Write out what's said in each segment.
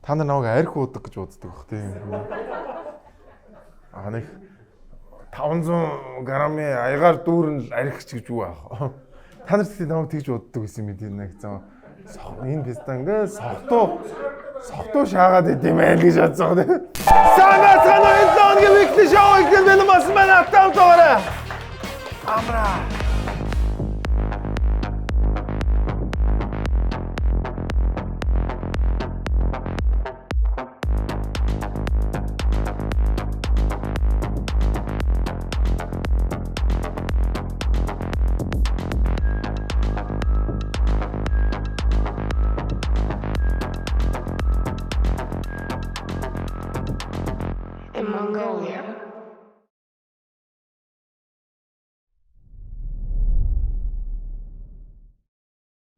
Та нар намайг арх уудаг гэж боддог бах тийм. Нэг 500 грамын аягаар дүүрэн архич гэж юу аах. Та нар тэгтээ намайг тэгж боддог гэсэн мэт нэг зам. Энэ пистан ингээ сохтуу шаагаад идэм байл гэж бодсоо тийм. Санаа энэ зоогийн weekly show ихтэй бас манай автоороо. Амра.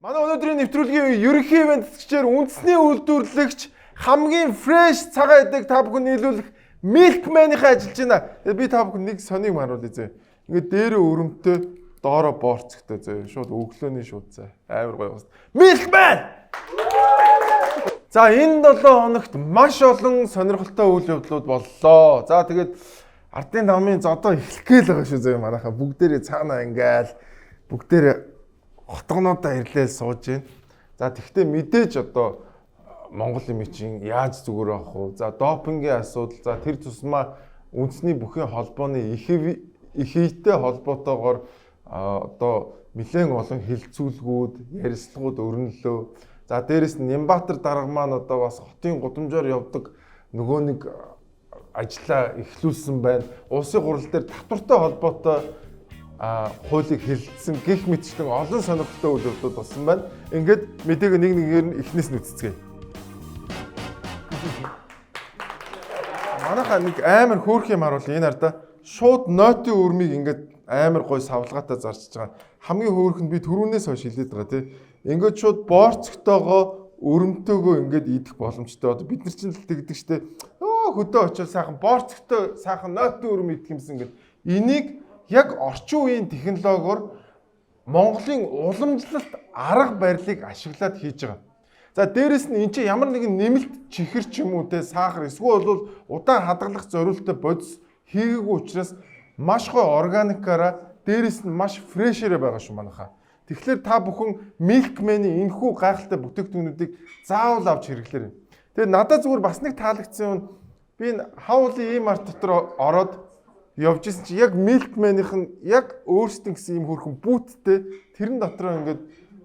Манай өнөөдрийн нэвтрүүлгийн ерөнхий ивент тэтгэгчээр үндэсний үйлдвэрлэгч хамгийн фреш цагаан эдэг та бүхэн нийлүүлэх Milkman-ийн ажиллаж байна. Би та бүхэн нэг сонийг маруулъя зэ. Ингээд дээрээ өрөмтөө доороо боорцогтой зэ. Шууд өглөөний шууд зэ. Амар гоё байна. Milkman! За энэ 7 хоногт маш олон сонирхолтой үйл явдлууд боллоо. За тэгээд ардын намын зодоо эхлэх гээл байгаа шүү зэ манайхаа. Бүгдээрээ цаанаа ингээл бүгдээрээ хотгонуудаа ирлээ сууж байна. За тэгвэл мэдээж одоо Монгол эмчийн яаж зүгээр авах вэ? За допингийн асуудал, за тэр тусмаа үндэсний бүхэн холбооны их хийтэй холбоотойгоор одоо нэлээд олон хилцүүлгүүд, ярилцлагууд өрнөлөө. За дээрэс нь Нямбатар дарга маань одоо бас хотын гудамжаар явдаг нөгөө нэг ажлаа эхлүүлсэн байна. Улсын хурал дээр татвартай холбоотой хуулийг хэлэлцсэн гэх мэтчлэн олон сонирхолтой үйл явдлууд болсон байна. Ингээд мэдээг нэг нэгээр нь эхнээс нь үцэцгээе. Манайхаа нэг амар хөөрх юм харуул энэ ардаа шууд ноотын өрмийг ингээд амар гой савлгаатай зарчиж байгаа. Хамгийн хөөрх нь би түрүүнээс хойш хэлээд байгаа тий. Ингээд шууд боорцогтойгоо өрөмтөөгөө ингээд идэх боломжтой. Одоо бид нар чинь л тэгдэг штэ. Хөдөө очиж сайхан боорцогтой сайхан ноотын өрм идэх юмсан ингээд энийг яг орчин үеийн технологиор Монголын уламжлалт арга барилыг ашиглаад хийж байгаа. За дээрэс нь эн чинь ямар нэгэн нэмэлт чихэр ч юм уу те сахар эсвэл бол удаан хадгалах зорилттой бодис хийгээгүй учраас маш гоё органикаараа дээрэс нь маш фрешэрэ байгаа шүү манайхаа. Тэгэхээр та бүхэн Milkman-ийн энэхүү гайхалтай бүтээгдэхүүнүүдийг заавал авч хэрэглээрэй. Тэгээ надад зүгээр бас нэг таалагдсан юм. Би энэ Howley E-Mart дотор ороод явж исэн чи яг Milkman-ийнх нь яг өөрсдөө гэсэн юм хөрхөн бүүттэй тэрэн дотроо ингээд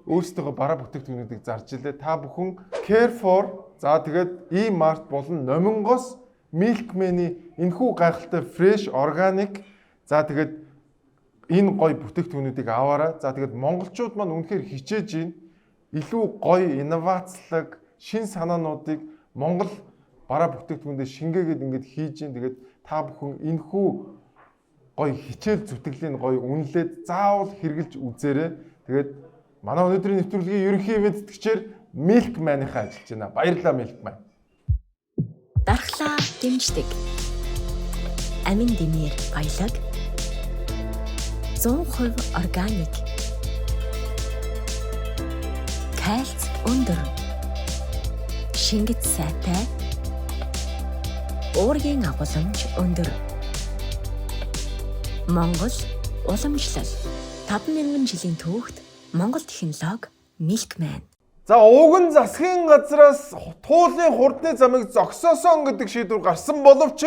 өөрсдөө бараа бүтээгдэхүүнүүдийг зарж илээ. Та бүхэн Carrefour за тэгээд E-Mart болон Номингоос Milkman-ийн энэхүү гайхалтай fresh organic за тэгээд энэ гоё бүтээгдэхүүнүүдийг аваарай. За тэгээд монголчууд маань үнэхээр хичээж ийн илүү гоё инновацлог шин санаануудыг Монгол бараа бүтээгдэхүүндээ шингээгээд ингээд хийж ийн. Тэгээд та бүхэн энэхүү гоё хичээл зүтгэлийн гоё үнэлээд заавал хэрэгжилж үзээрэй. Тэгээд манай өнөөдрийн нэвтрүүлгийн ерөнхий ивент тэтгэгчээр Milkman-ийнхаа ажиллаж байна. Баярлалаа Milkman. Дархлаа дэмждэг. Амин дэмээр баялаг. 100% органик. Кальц өндөр. Шингэц сайтай. Уургийн агуулмж өндөр. Монгол уламжлал 5000 жилийн түүхт Монгол технологи Milkman. За ууган засгийн газраас туулын хурдны замыг зогсоосон гэдэг шийдвэр гарсан боловч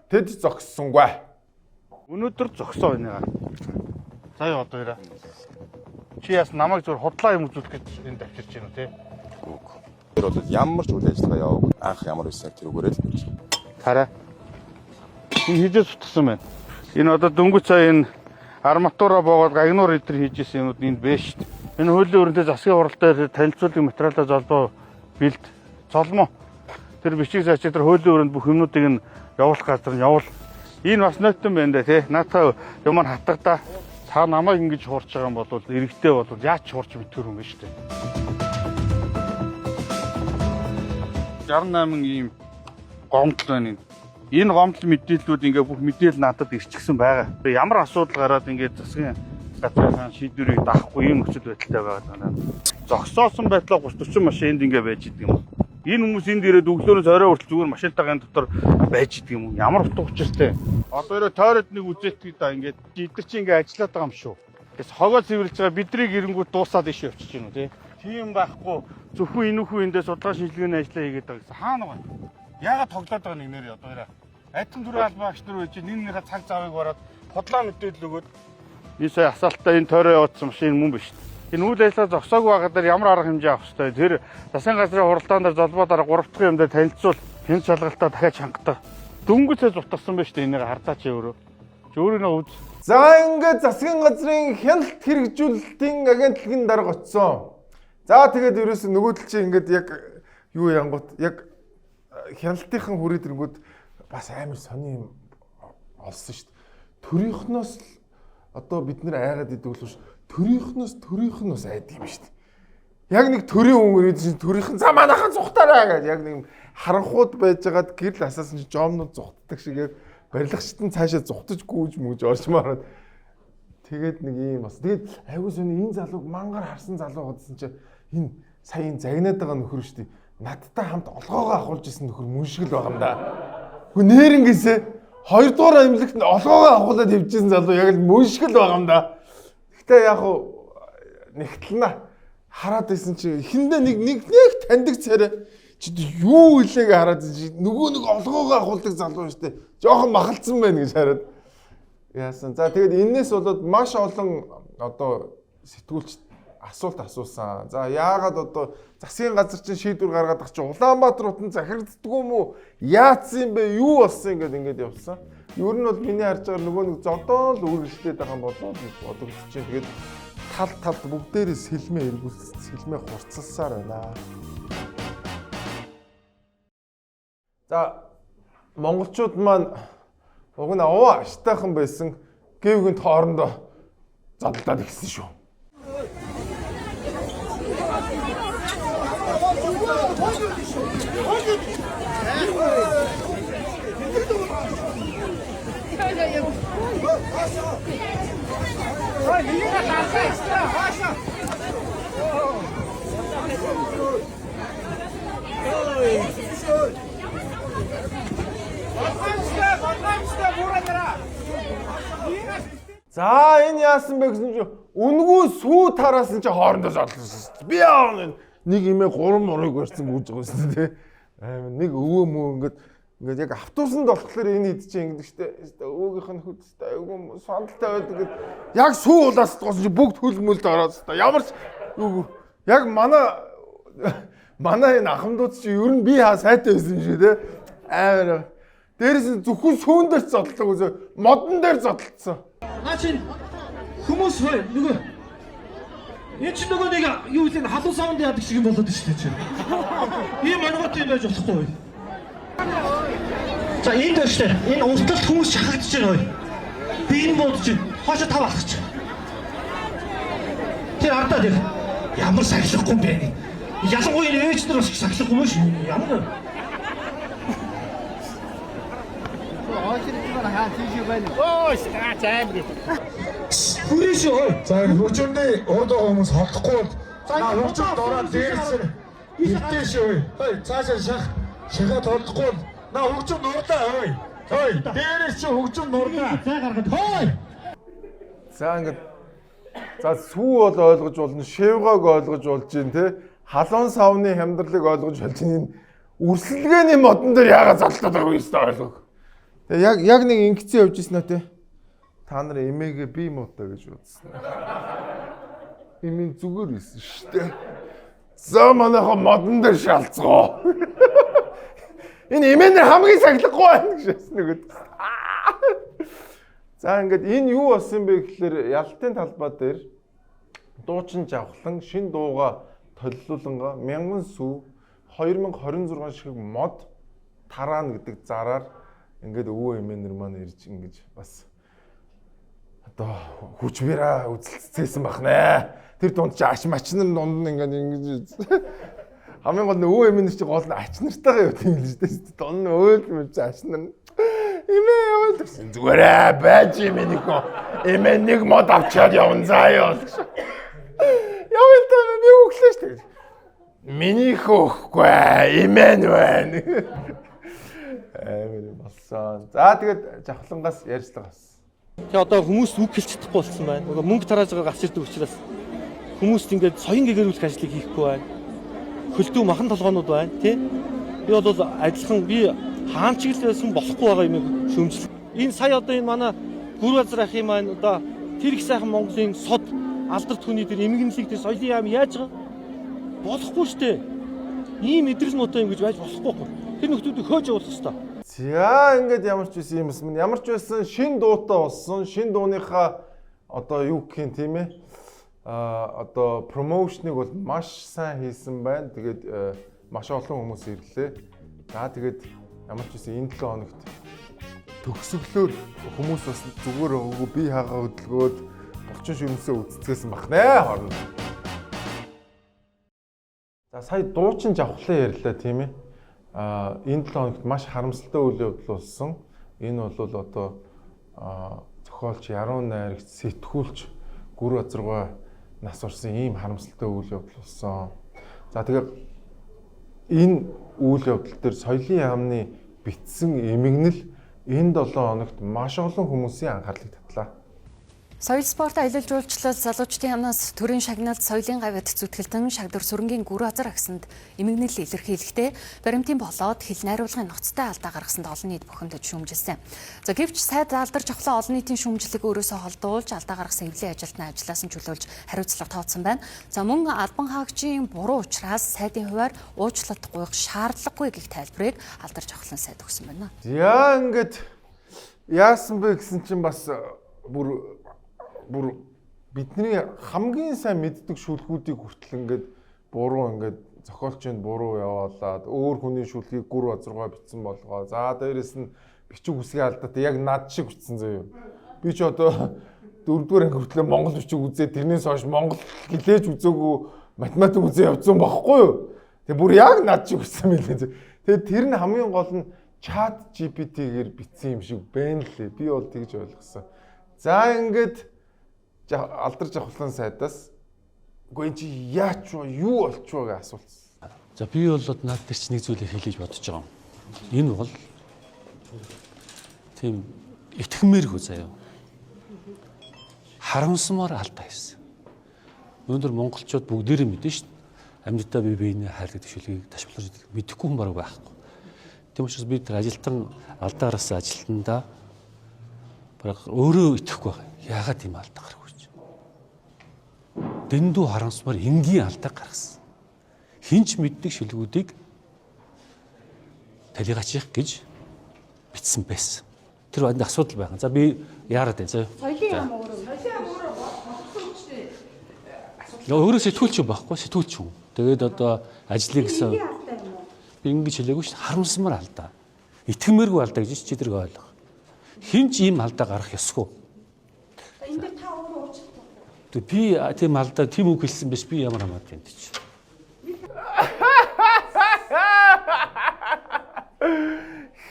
тэд зогссонгүй. Өнөөдөр зогсоо энийга. Сая одоо ирээ. Чи яас намайг зөв худлаа юм үзүүлэх гэж энд авчирч байна тий. Үгүй. Тэр бол ямар ч үйл ажиллагаа яваагүй. Анх ямар байсан тэрүүгээрээ л гэж. Хараа. Энэ хижээс утсан байна. Энэ одоо дөнгөж цаа энэ арматура боогод гагнуур эдэр хийжсэн юмуд энд бэ шүү дээ. Энэ хуулийн өрөндөө засгийн хуралдаа танилцуулгын материалаа золбоо бэлд цолмоо. Тэр бичиг заачид тэр хуулийн өрөөнд бүх юмнуудыг нь явуулах газар нь явуул. Энэ бас нойтон байна да тий. Наатаа юм хатагдаа цаа намайг ингэж хуурч байгаа юм бол эрэгтэй бол яаж хуурч мэдхэр юм бэ шүү дээ. 68 ийм гомдол байна. Энэ гомдол мэдээллүүд ингээ бүх мэдээлэл надад ирчихсэн байгаа. Ямар асуудал гараад ингээ засгийн газрын шийдвэрийг даахгүй ийм нөхцөл байдалтай байгаа даа. Зогсоосон байдлаа 30-40 машинд ингээ байж идэг юм. Энэ хүмүүс энд ирээд өглөөнөөс орой хүртэл зүгээр машинтайгаа энэ дотор байж идэг юм уу? Ямар утга учиртай. Одоо ерөө тойроод нэг үзээтгэд да ингээд эдгэр чи ингээд ажиллаад байгаа юм шүү. Тэгээс хогоо цэвэрлж байгаа бидрийг ирэнгүүт дуусаад ишээ явчих юм уу тий? Тийм байхгүй. Зөвхөн энүүхүү эндээ судалгаа шинжилгээний ажлаа хийгээд байгаа гэсэн. Хаана байна? Яагаад тоглоод байгаа нэг нэр одоо яраа. Адилхан төрийн албан агч нар байж нэгнийхээ цаг завыг бараад хотлоо мэдээлэл өгөөд энэ сая асаалтаа энэ тойроо явуулсан машин мөн биш. Энэ үйл ажиллагаа зогсоогүй байгаа дээр ямар арга хэмжээ авах ёстой. Тэр засгийн газрын хуралдаан дээр золбоо дараа 3 дахь юм дээр танилцуул хэн шалгалтаа дахиад чангадаг. Дөнгөцөө зутарсан байж тээ энийг хардаа чи өөрөө. Чи өөрийнхөө үз. За ингээд засгийн газрын хяналт хэрэгжүүлэлтийн агентлагийн дарга очсон. За тэгээд ерөөс нөгөө тал чи ингээд яг юу янгут яг хяналтынхан хүрээд ирэнгүүт бас амар сони юм олсон шүү дээ. Төрийнхноос одоо бид нэр айгаад идэг боловч төрийнх нь бас айдаг юм шүү дээ. Яг нэг төрийн хүн ирээд чинь төрийнх нь за манайхан зүхтаараа гэж яг нэг харанхууд байжгаад гэрэл асаасан чинь жомнууд зүхтдаг шиг яг барилгачт нь цаашаа зүхтаж гүйж мүж орчмаараад тэгээд нэг юм бас тэгээд айгуу сони энэ залууг мангар харсан залуу гадсан чинь энэ сая энэ загнаад байгаа нөхөр шүү дээ. Надтай хамт олгоогоо ахуулж исэн нөхөр мөн шиг л байгаа юм да. Хөө нэрнгээсээ 2 дугаар амьлагт олгоогоо ахуулаад явжсэн залуу яг л мөн шиг л байгаа юм да. Гэхдээ яг хуу нэгтлэнэ хараад исэн чи эхэндээ нэг таньдаг царай чи юу илээг хараад нөгөө нэг олгоогоо ахуулдаг залуу шүү дээ. Жохон махалцсан байна гэж хараад яасан. За тэгээд энэс болоод маш олон одоо сэтгүүлч асуулт асуусан. За яагаад одоо засгийн газар чинь шийдвэр гаргаад ах чи Улаанбаатар утан захирагддаг юм уу? Яатсан юм бэ? Юу болсон ингээд явсан. Ер нь бол миний харж байгаа нөгөө нэг зодоо л үргэлжлээд байгаа юм болоо гэж бодогдож чинь. Тэгээд талд бүгдээрээ сэлмээ эргүүлсэн, сэлмээ хурцлсаар байна. За монголчууд маань уг нь овоо аштайхан байсан гэвгэнт хоорондоо задлаад ихсэн шүү. За энэ яасан бэ гэсэн чинь үнгүү сүү тараас нь чи хоорондоо зодлсон. Би яа нэг имээ 3 мурыг барьсан гүйж байгаа юм тий. Аймаа нэг өвөө мөө ингээд яг автобусанд болохоор энэ хэд чинь ингэдэг штэ. Өвөөгийнх нь хөдөлтэй айгүй сандалтай байдаг гэд яг сүү улаас тгоосон чи бүгд хөлмөлд ороод штэ. Ямар ч яг манай энэ ахмадууд чи ер нь би хаа сайтай байсан юм шиг тий. Аймаа дээрээс нь зөвхөн сүүн дээр зодлоо үзээ модон дээр зодлцсон. Наа чинь хүмүүс бай нөгөө энэ ч нөгөө нэг юу вэ халуун саунд яадаг шиг юм болоод шүү дээ чинь. Ийм мангаат юм байж болохгүй. За энэ дээр шүү дээ. Энэ урталт хүмүүс шахагдаж байгаа бай. Би энэ бодож чинь хоошо тав алхаж. Тэр ардаа дээр ямар сахилахгүй юм бэ? Ялангуяа энэ ээж нар бас сахилахгүй юм шүү. Ямар Хүрээшөө. За хөгжмөний урд байгаа хүмүүс холдохгүй бол хөгжмөд ороод дээрээс иртэйшөө. Хой цаашаа шахаад холдохгүй бол хөгжмөд урлаа хой. Хой дээрээс чи хөгжмөд урлаа. За гаргаад хой. За ингээд за сүү бол ойлгож болно, шивгаг ойлгож болж байна те. Халуун савны хямдралыг ойлгож болж байна. Үрсэлгээний модон дээр яагаад зодлоод байгаа юм бэ ойлгох. Яг нэг ингэцэн явж ирсэн нэ. Та нар эмээгээ би муутай гэж бодсон. Эмийн зүгээр байсан шүү дээ. За манайха модон дээр шалцгоо. Энэ эмээнэр хамгийн сахилахгүй байна гэж хэлсэн нэг. За ингээд энэ юу болсон бэ гэхээр ялтын талбай дээр дуучин жавхлан шин дууга толилууланга мянган сүү 2026 шиг мод тараана гэдэг зараар ингээд өвөө эмээнэр маань ирж ингэж бас одоо хүч бэраа үзэлцээсэн бахнаа. Тэр дунд чи ач мачнар дунд нь ингэж хамгийн гол нь өвөө эмээнэр чи гол нь ач нартайгаа явдаг юм л шүү дээ. Дунд нь өөлмөж ач нар эмээ яваад гэсэн зүгээрээ байж юм нэггүй. Эмээ нэг мод авчаад явна заа ёо. Явал та би өглөө шүү дээ. Миний хөөхгүй Имануэль. Амар болсон. За тэгээд жавхлангаас ярьцлага бас. Тэгээ одоо хүмүүс үг хэлж чадахгүй болсон байна. Нөгөө мөнгө тарааж байгаа гарч ирдэг учраас хүмүүс ингээд соён гэгэрүүлэх ажлыг хийхгүй байна. Хөлдөө махан толгоонууд байна, тий? Би бол адилхан би хаан ч л байсан болохгүй байгаа юм шөмжл. Энэ сая одоо энэ манай гүр базар ах юм байна. Одоо тэр их сайхан Монголын сод алдар түүний дээр эмгэнлэг дээр соёлын яам яаж байгаа? Болохгүй шүү дээ. Ийм мэдрэл муутай юм гэж байж болохгүй. Тэр нөхдүүдийг хөөж явуулах хэрэгтэй. За ингээд ямар ч байсан юм юм. Ямар ч байсан шин дуутай болсон. Шин дууныхаа одоо юу гэх юм тийм ээ? Одоо промоушныг бол маш сайн хийсэн байна. Тэгээд маш олон хүмүүс ирлээ. За тэгээд ямар ч байсан энэ 7 хоногт төгсгөлөөр хүмүүс бас зүгээр өгөө би хагаа хөдөлгөөд булчин шүмсээ үцэцгээсэн бахнэ хорно. За сая дуучин жавхлан ярьлаа тийм ээ. Энэ 7 хоногт маш харамсалтай үйл явдал болсон. Энэ бол одоо зохиолч Яруу найрагч сэтгүүлч гүр азаргаа нас орсон ийм харамсалтай үйл явдал болсон. За тэгээд энэ үйл явдал дээр соёлын яамны битсэн эмгэнэл энэ 7 хоногт маш олон хүмүүсийн анхаарлыг татлаа. Соёл спорт аялал жуулчлал залуучдын амнаас төрийн шагналд соёлын гавьяд зүтгэлтэн шагдар сүрэнгийн гүр азар агсанд эмгэнэл илэрхийлэхдээ баримтын болоод хил найруулгын ноцтой алдаа гаргасанд олон нийт бухимдаж шүүмжилсэн. За гэвч сайд алдарч авлаа олон нийтийн шүүмжлэг өөрөөсөө холдуулж алдаа гаргасан эвлэлийн ажилтнаа ажилласан чөлөөлж хариуцлага тооцсон байна. За мөн албан хаагчийн буруу учраас сайдын хуваар уучлалт гуйх шаардлагагүй гэх тайлбарыг алдарч авлаа сайд өгсөн байна. Яа ингээд яасан бэ гэсэн чинь бас бүр бидний хамгийн сайн мэддэг шүлгүүдийг хүртэл ингээд буруу ингээд зохиолчинд буруу явуулаад өөр хүний шүлгийг гүр азаргаа бичсэн болгоо. За дээрэс нь бичиг үсгийн алдаатай яг над шиг бичсэн заяа. Би ч одоо 4-р анги хүртэл монгол бичиг үзээд тэрнээс хойш монгол хэлээж үзээгүй математик үзээ явуулсан байхгүй юу? Тэгээ бүр яг над шиг бичсэн мэлээ. Тэгээ тэр нь хамгийн гол нь чат GPT-гээр бичсэн юм шиг байна лээ. Би бол тэгж ойлгосон. За ингээд алдарч авахлан сайдаас үгүй энэ чи яач вэ? Юу болчих вэ гэж асуулсан. За би бол наад дээр ч нэг зүйлийг хэлж бодож байгаа юм. Энэ бол тийм итгэмээргүй заяа. Харамсмаар алдаа хийсэн. Өнөөдөр монголчууд бүгдээрээ мэдэн шүү дээ. Амьдтаа бие биенээ хайрладаг шүлгийг ташбарлаж мэдэхгүй хүн бараг байхгүй. Тийм учраас бид тэр ажилтан алдаа гаргасан ажилтнаа бараг өөрөө итгэхгүй байгаа. Яагаад тийм алдаа гаргав? Дэндүү харамсмаар энгийн алдаа гаргасан. Хинч мэддэг шүлгүүдийг талигаачих гэж бичсэн байсан. Тэр банд асуудал байгаа. За би яарад байна заа. Соёлын яам өөрөө сэтгүүлч юм байхгүй сэтгүүлч юм. Тэгээд одоо ажлыг гэсэн би ингэж хэлээгүй шүү. Харамсмаар алдаа. Итгэмээргүй алдаа гэж чи тэрийг ойлго. Хинч ийм алдаа гарах ёсгүй. Энэ дээр та өөрөө уучлалт. Би тийм алдаа тийм үг хэлсэн биш би ямар хамаатай юм чи.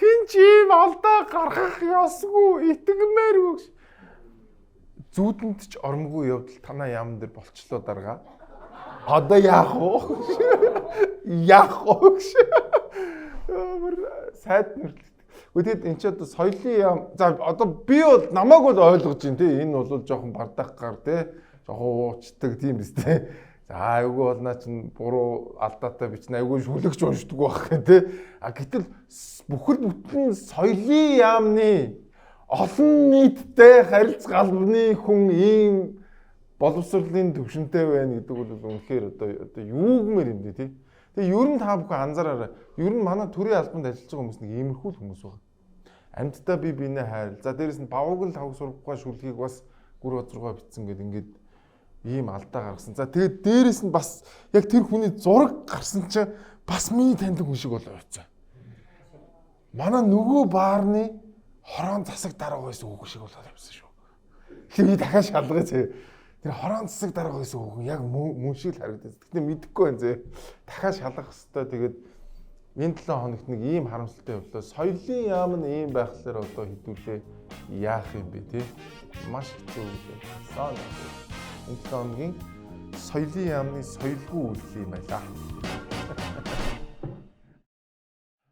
Хинч ийм алдаа гаргах ёсгүй итгэмээргүй. Зүүдэнд ч ормгүй явдал танаа яам дээр болчлоо дарга. Одоо яах вэ? Яах вэ? Сайд нэрлэлт. Үгүй энэ ч одоо соёлын яам. За одоо би бол намайг бол ойлгож байна тий. Энэ бол жоохон бардах гар тий. Жоохон уучдаг тийм биз тий. За айгүй болнаа чинь буруу алдаатай бичнэ. Айгүй шүлэгч уншдаг байх гэх тий. А гэтэл бүхэл бүтэн соёлын яамны олон нийттэй харилцах албаны хүн ийм боловсролын төвшөнтэй байна гэдэг бол үнэхээр одоо юугмэр юм дээ тий. Тэгээ ер нь та бүхэн анзаараарай. Ер нь манай төрийн албанд ажиллаж байгаа хүмүүс нэг иймэрхүү хүмүүс байна. Амьдтаа бие биенээ хайр. За дээрэс нь бавууг л тавг сургахгүй шүлгийг бас гүр бодрогоо битсэн гэдэг ингээд ийм алдаа гаргасан. За тэгээд дээрэс нь бас яг тэр хүний зураг гарсан чинь бас миний таньдаг хүн шиг болоо явцсан. Манай нөгөө баарны хорон засаг дарга байсан үг шиг болоод явсан шүү. Тэгэхээр би дахиад шалгаж тэр хорон засаг дарга байсан үг яг мөн шиг л харагдаж. Гэхдээ мэдэхгүй байна зэ. Дахиад шалгах хэрэгтэй. Тэгээд энэ 7 хоногт нэг ийм харамсалтай явлаа. Соёлын яам нь ийм байхлаар одоо хэдүүлээ яах юм бэ те? Маш хэцүү үйл явдал. Энэ 7 хоногийн соёлын яамны соёлгүй үйл юм байлаа.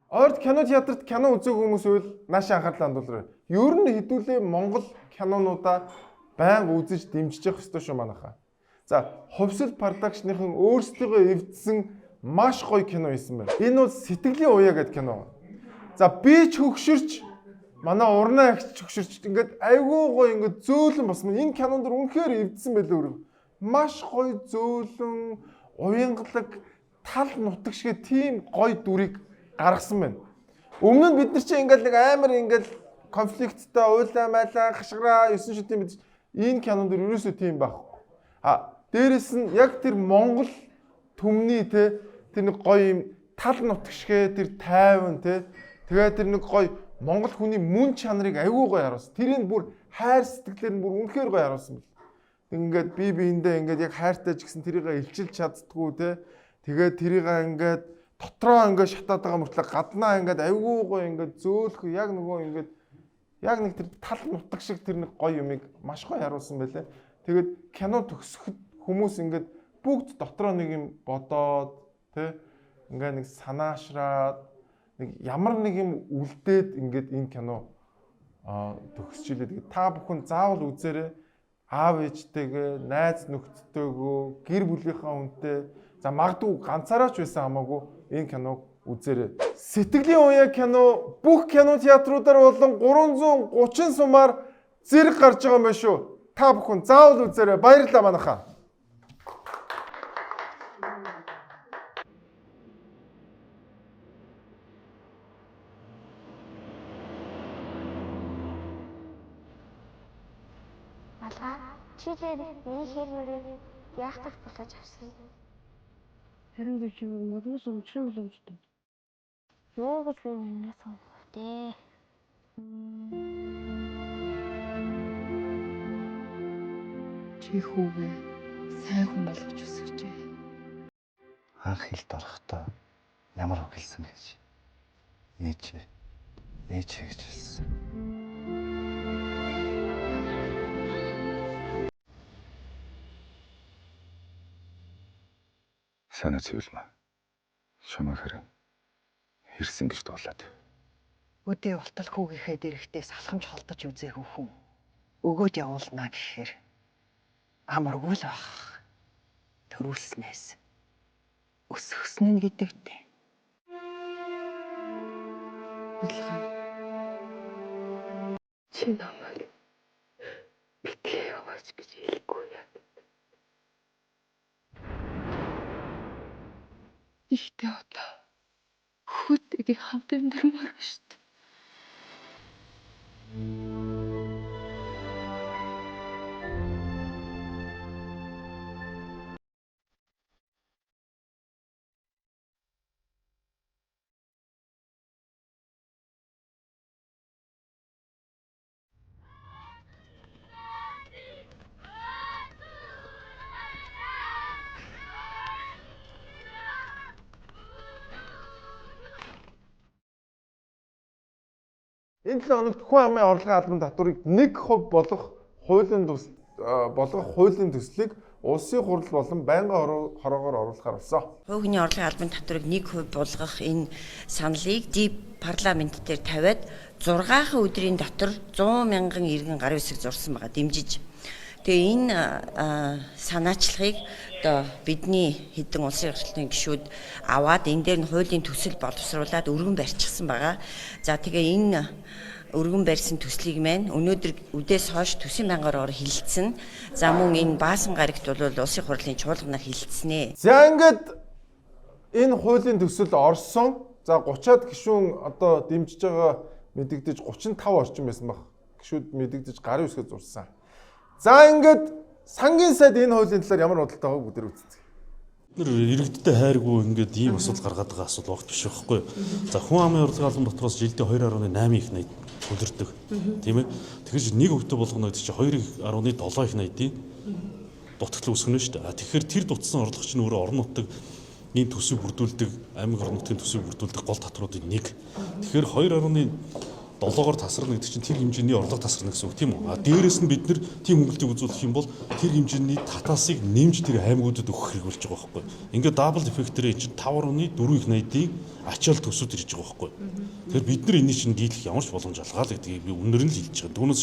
Ойрд кино театрт кино үзээгүй хүмүүс үйл нааш анхаарлаа хандуулаарай. Ер нь хэдүүлээ Монгол кинонуудаа байнга үзэж дэмжиж явах ёстой шүү манайхаа. За, Хувьсэл продакшныхын өөрсдөө эвдсэн маш гоё кино хийсэн байна. Энэ бол Сэтгэлийн уяа гэдэг кино. За, би ч хөгшөрч манай урнаа агч хөгшөрч ингээд айгүй гоё ингээд зөөлөн босмон. Энэ кинонд үнэхээр эвдсэн байлээ өөрөө. Маш гоё зөөлөн, уянгалаг, тал нутаг шиг тийм гоё дүрийг гаргасан байна. Өмнө нь бид нар чинь ингээд нэг амар ингээд конфликттэй уйлаа майлаа хашгираа 9 шидийн бид энэ кинонд ерөөсөө тийм байхгүй. Дээрэс нь яг тэр Монгол түмний тэр нэг гоё юм тал нутаг шигэ тэр тайван тэгээ тэр нэг гоё Монгол хүний мөн чанарыг аягүй гоё харуулсан. Тэрийг бүр хайр сэтгэлээр нь бүр үнэхээр гоё харуулсан бэл. Ингээд би биендээ ингээд яг хайртай ч гэсэн тэрийг илчилж чаддггүй тэгээд тэрийг ингээд дотроо ингээд шатаад байгаа мөртлөө гаднаа ингээд аягүй гоё ингээд зөөлөх яг нөгөө ингээд яг нэг тэр тал нутаг шиг тэр нэг гоё юмыг маш гоё харуулсан байлээ. Тэгээд кино төгсөхөд хүмүүс ингээд бүгд дотроо нэг юм бодоод ингээд нэг санаашраад нэг ямар нэг юм үлдээд ингээд энэ кино төгсчихлээ. Тэгээд та бүхэн заавал үзээрэй. Аав ээжтэйгээ, найз нөхдөдтэйгөө, гэр бүлийнхаа хүнтэй, за магадгүй ганцаараа ч байсан хамаагүй энэ киног үзээрэй. Сэтгэлийн уяа кино бүх кино театруудаар болон 330 сумаар зэрэг гарч байгаа юм байна шүү. Та бүхэн заавал үзээрэй. Баярлалаа манайхаа. Чи дээр энэ хэрмэрийг яахтах болож авсан. Харин би чи модус өмчрөн боловчтой. Юу гэж би минээс сонголтээ. Чи хүүгээ сайн хүн болгож өсгөжээ. Анх хэлд орохдоо ямар үг хэлсэн гэж. Ээж гэж хэлсэн. Санаа зовлоо. Шамаа хэрэг хэрсэн гэж дуулаад. Өдөө болтол хүүгийнхээ дэрэгтээ салхамж холдож үзээгүй хүн. Өгөөд явуулнаа гэхээр амаргүй л бах. Төрүүлснээс өсгсөн нь гэдэгтэй. Үлхан. Чи намайг битгий яваач гэж хэлэхгүй яа. Ихтэй одоо хүүтэйгээ хамт амьдрмаар шүү дээ. Энэ 7 хоногт хүн амын орлогын албан татварыг 1% болгох хуулийн төслийг улсын хурал болон байнгын хороогоор оруулахаар болсон. Хувийн орлогын албан татварыг 1% болгох энэ саналыг парламент дээр тавиад 6 өдрийн дотор 100 мянган иргэн гарын үсэг зурсан байгаа дэмжиж. Тэгээ энэ санаачлагыг одоо бидний хэдэн улсын орчлын гишүүд аваад энэ дээр нь хуулийн төсөл боловсруулад өргөн барьчихсан байгаа. За тэгээ энэ өргөн барьсан төслийг маань өнөөдөр үдээс хойш төсвийн байнгаараар хилцсэн. За мөн энэ баасан гарагт бол улсын хурлын чуулганаар хилцснэ. За ингээд энэ хуулийн төсөл орсон. За 30-аад гишүүн одоо дэмжиж байгаа мэдэгдэж 35 орчим байсан баг. Гишүүд мэдэгдэж гарын үсгээ зурсан. За ингээд сангийн сайд энэ хуулийн талаар ямар бодолтой байгааг бүгд үзье. Иргэдтэй хайргүй ингээд ийм асуудал гаргаад байгаа асуудал огт биш байхгүй. За хүн амын орлогын албан дотроос жилдээ 2.8 их найд хүлэрдэг. Тийм ээ. Тэгэхээр нэг өвдө болгоно гэдэг чинь 2.7 их найдын дутагдлыг үүсгэнэ шүү дээ. Тэгэхээр тэр дутсан орлого чинь өөрөө орон нутаг ийм төсвийг бүрдүүлдэг, аймаг орон нутгийн төсвийг бүрдүүлдэг гол татваруудын нэг. Тэгэхээр 2.8 7-оор тасарна гэдэг чинь тэр хэмжээний орлого тасарна гэсэн үг тийм үү? А дээрээс нь бид нэр тийм хөнгөлтийг үзүүлэх юм бол тэр хэмжээний татаасыг нэмж тэр аймагуудад өгөх хэрэг болж байгаа байхгүй. Ингээд дабл эффектээр чинь 5.4 их 80-ыг ачаал төсөөд ирж байгаа байхгүй. Тэгэхээр бид нар энийг чинь дийлэх ямар ч боломж алгаа л гэдгийг би үнээр нь л хэлж байгаа. Түүнээс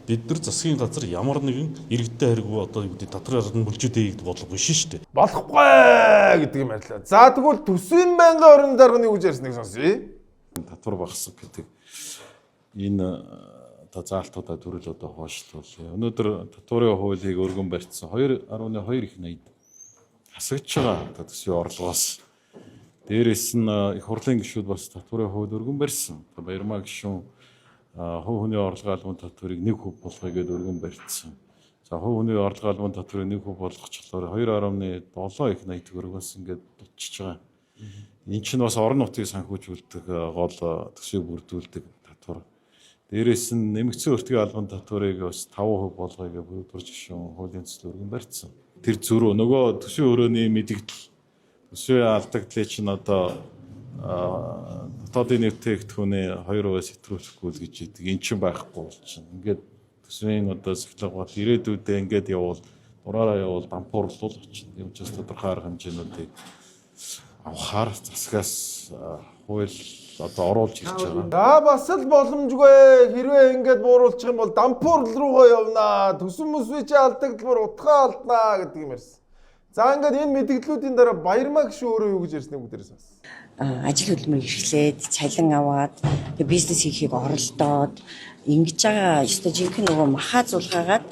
бид нар засгийн газар ямар нэгэн иргэдтэй харьгуу одоо юу гэдэг татвар ардан бүлжүүдээ гэдэг бодлого биш шүү дээ. Болохгүй гэдэг юм ярьлаа. За тэгвэл төсвийн байнгын орон дарганы үг ярьсныг сонсъё. Татвар багасгах гэдэг энэ одоо заалтуудаа төрөл одоо хойшлуулъя. Өнөөдөр татварын хуулийг өргөн барьцсан 2.2 их 80 хасагдж байгаа одоо төсвийн орлогоос дээрээс нь их хурлын гишүүд бас татварын хууль өргөн барьсан. Баярмаа гишүүн хувь хүний орлогын албан татварыг 1% болгоё гэдээ өргөн барьцсан. За хувь хүний орлогын албан татварыг 1% болгочихлоор 2.7 их 80 төгрөгөөс ингээд дутчихж байгаа. Энэ чинь бас орон нутгийг санхүүжүүлдэг гол төсвийг бүрдүүлдэг татвар. Дээрээс нь нэмэгдсэн өртгийн албан татварыг бас 5% болгоё гэж бүрдүүлж гишүүн хуулийн төсөл өргөн барьцсан. Тэр зөрүү нөгөө төсвийн өрөөний мэдэгдэл төсвийн алдагдлыг чинь одоо дотоодын нэвтрүүлэгтхүүний 2% сэтгүүлэхгүй л гэж идэг. Эн чинь байхгүй болчихно. Ингээд төсвийн одоо сахилга бол ирээдүйдээ ингээд явуул дураараа явуул дампуурлуул очно. Юм ч бас тодорхой арга хэмжээнүүдийг авахаар засгаас хууль одоо оруулж ирж байгаа. За бас л боломжгүй. Хэрвээ ингээд бууруулчих юм бол дампуурл руугаа явнаа. Төсөв мөсвий чи алдагдмаар утгаа алднаа гэдэг юм ярьсан. За ингээд энэ мэдээллүүдийн дараа Баярмаа гişүү өөрөө юу гэж ярьсныг бүгдээрээ сонс. Ажил хөдөлмөр эрхлээд цалин аваад бизнес хийхийг оролдоод ингэж байгаа ёстой жинхэнэ нөгөө махаа зулгаагаад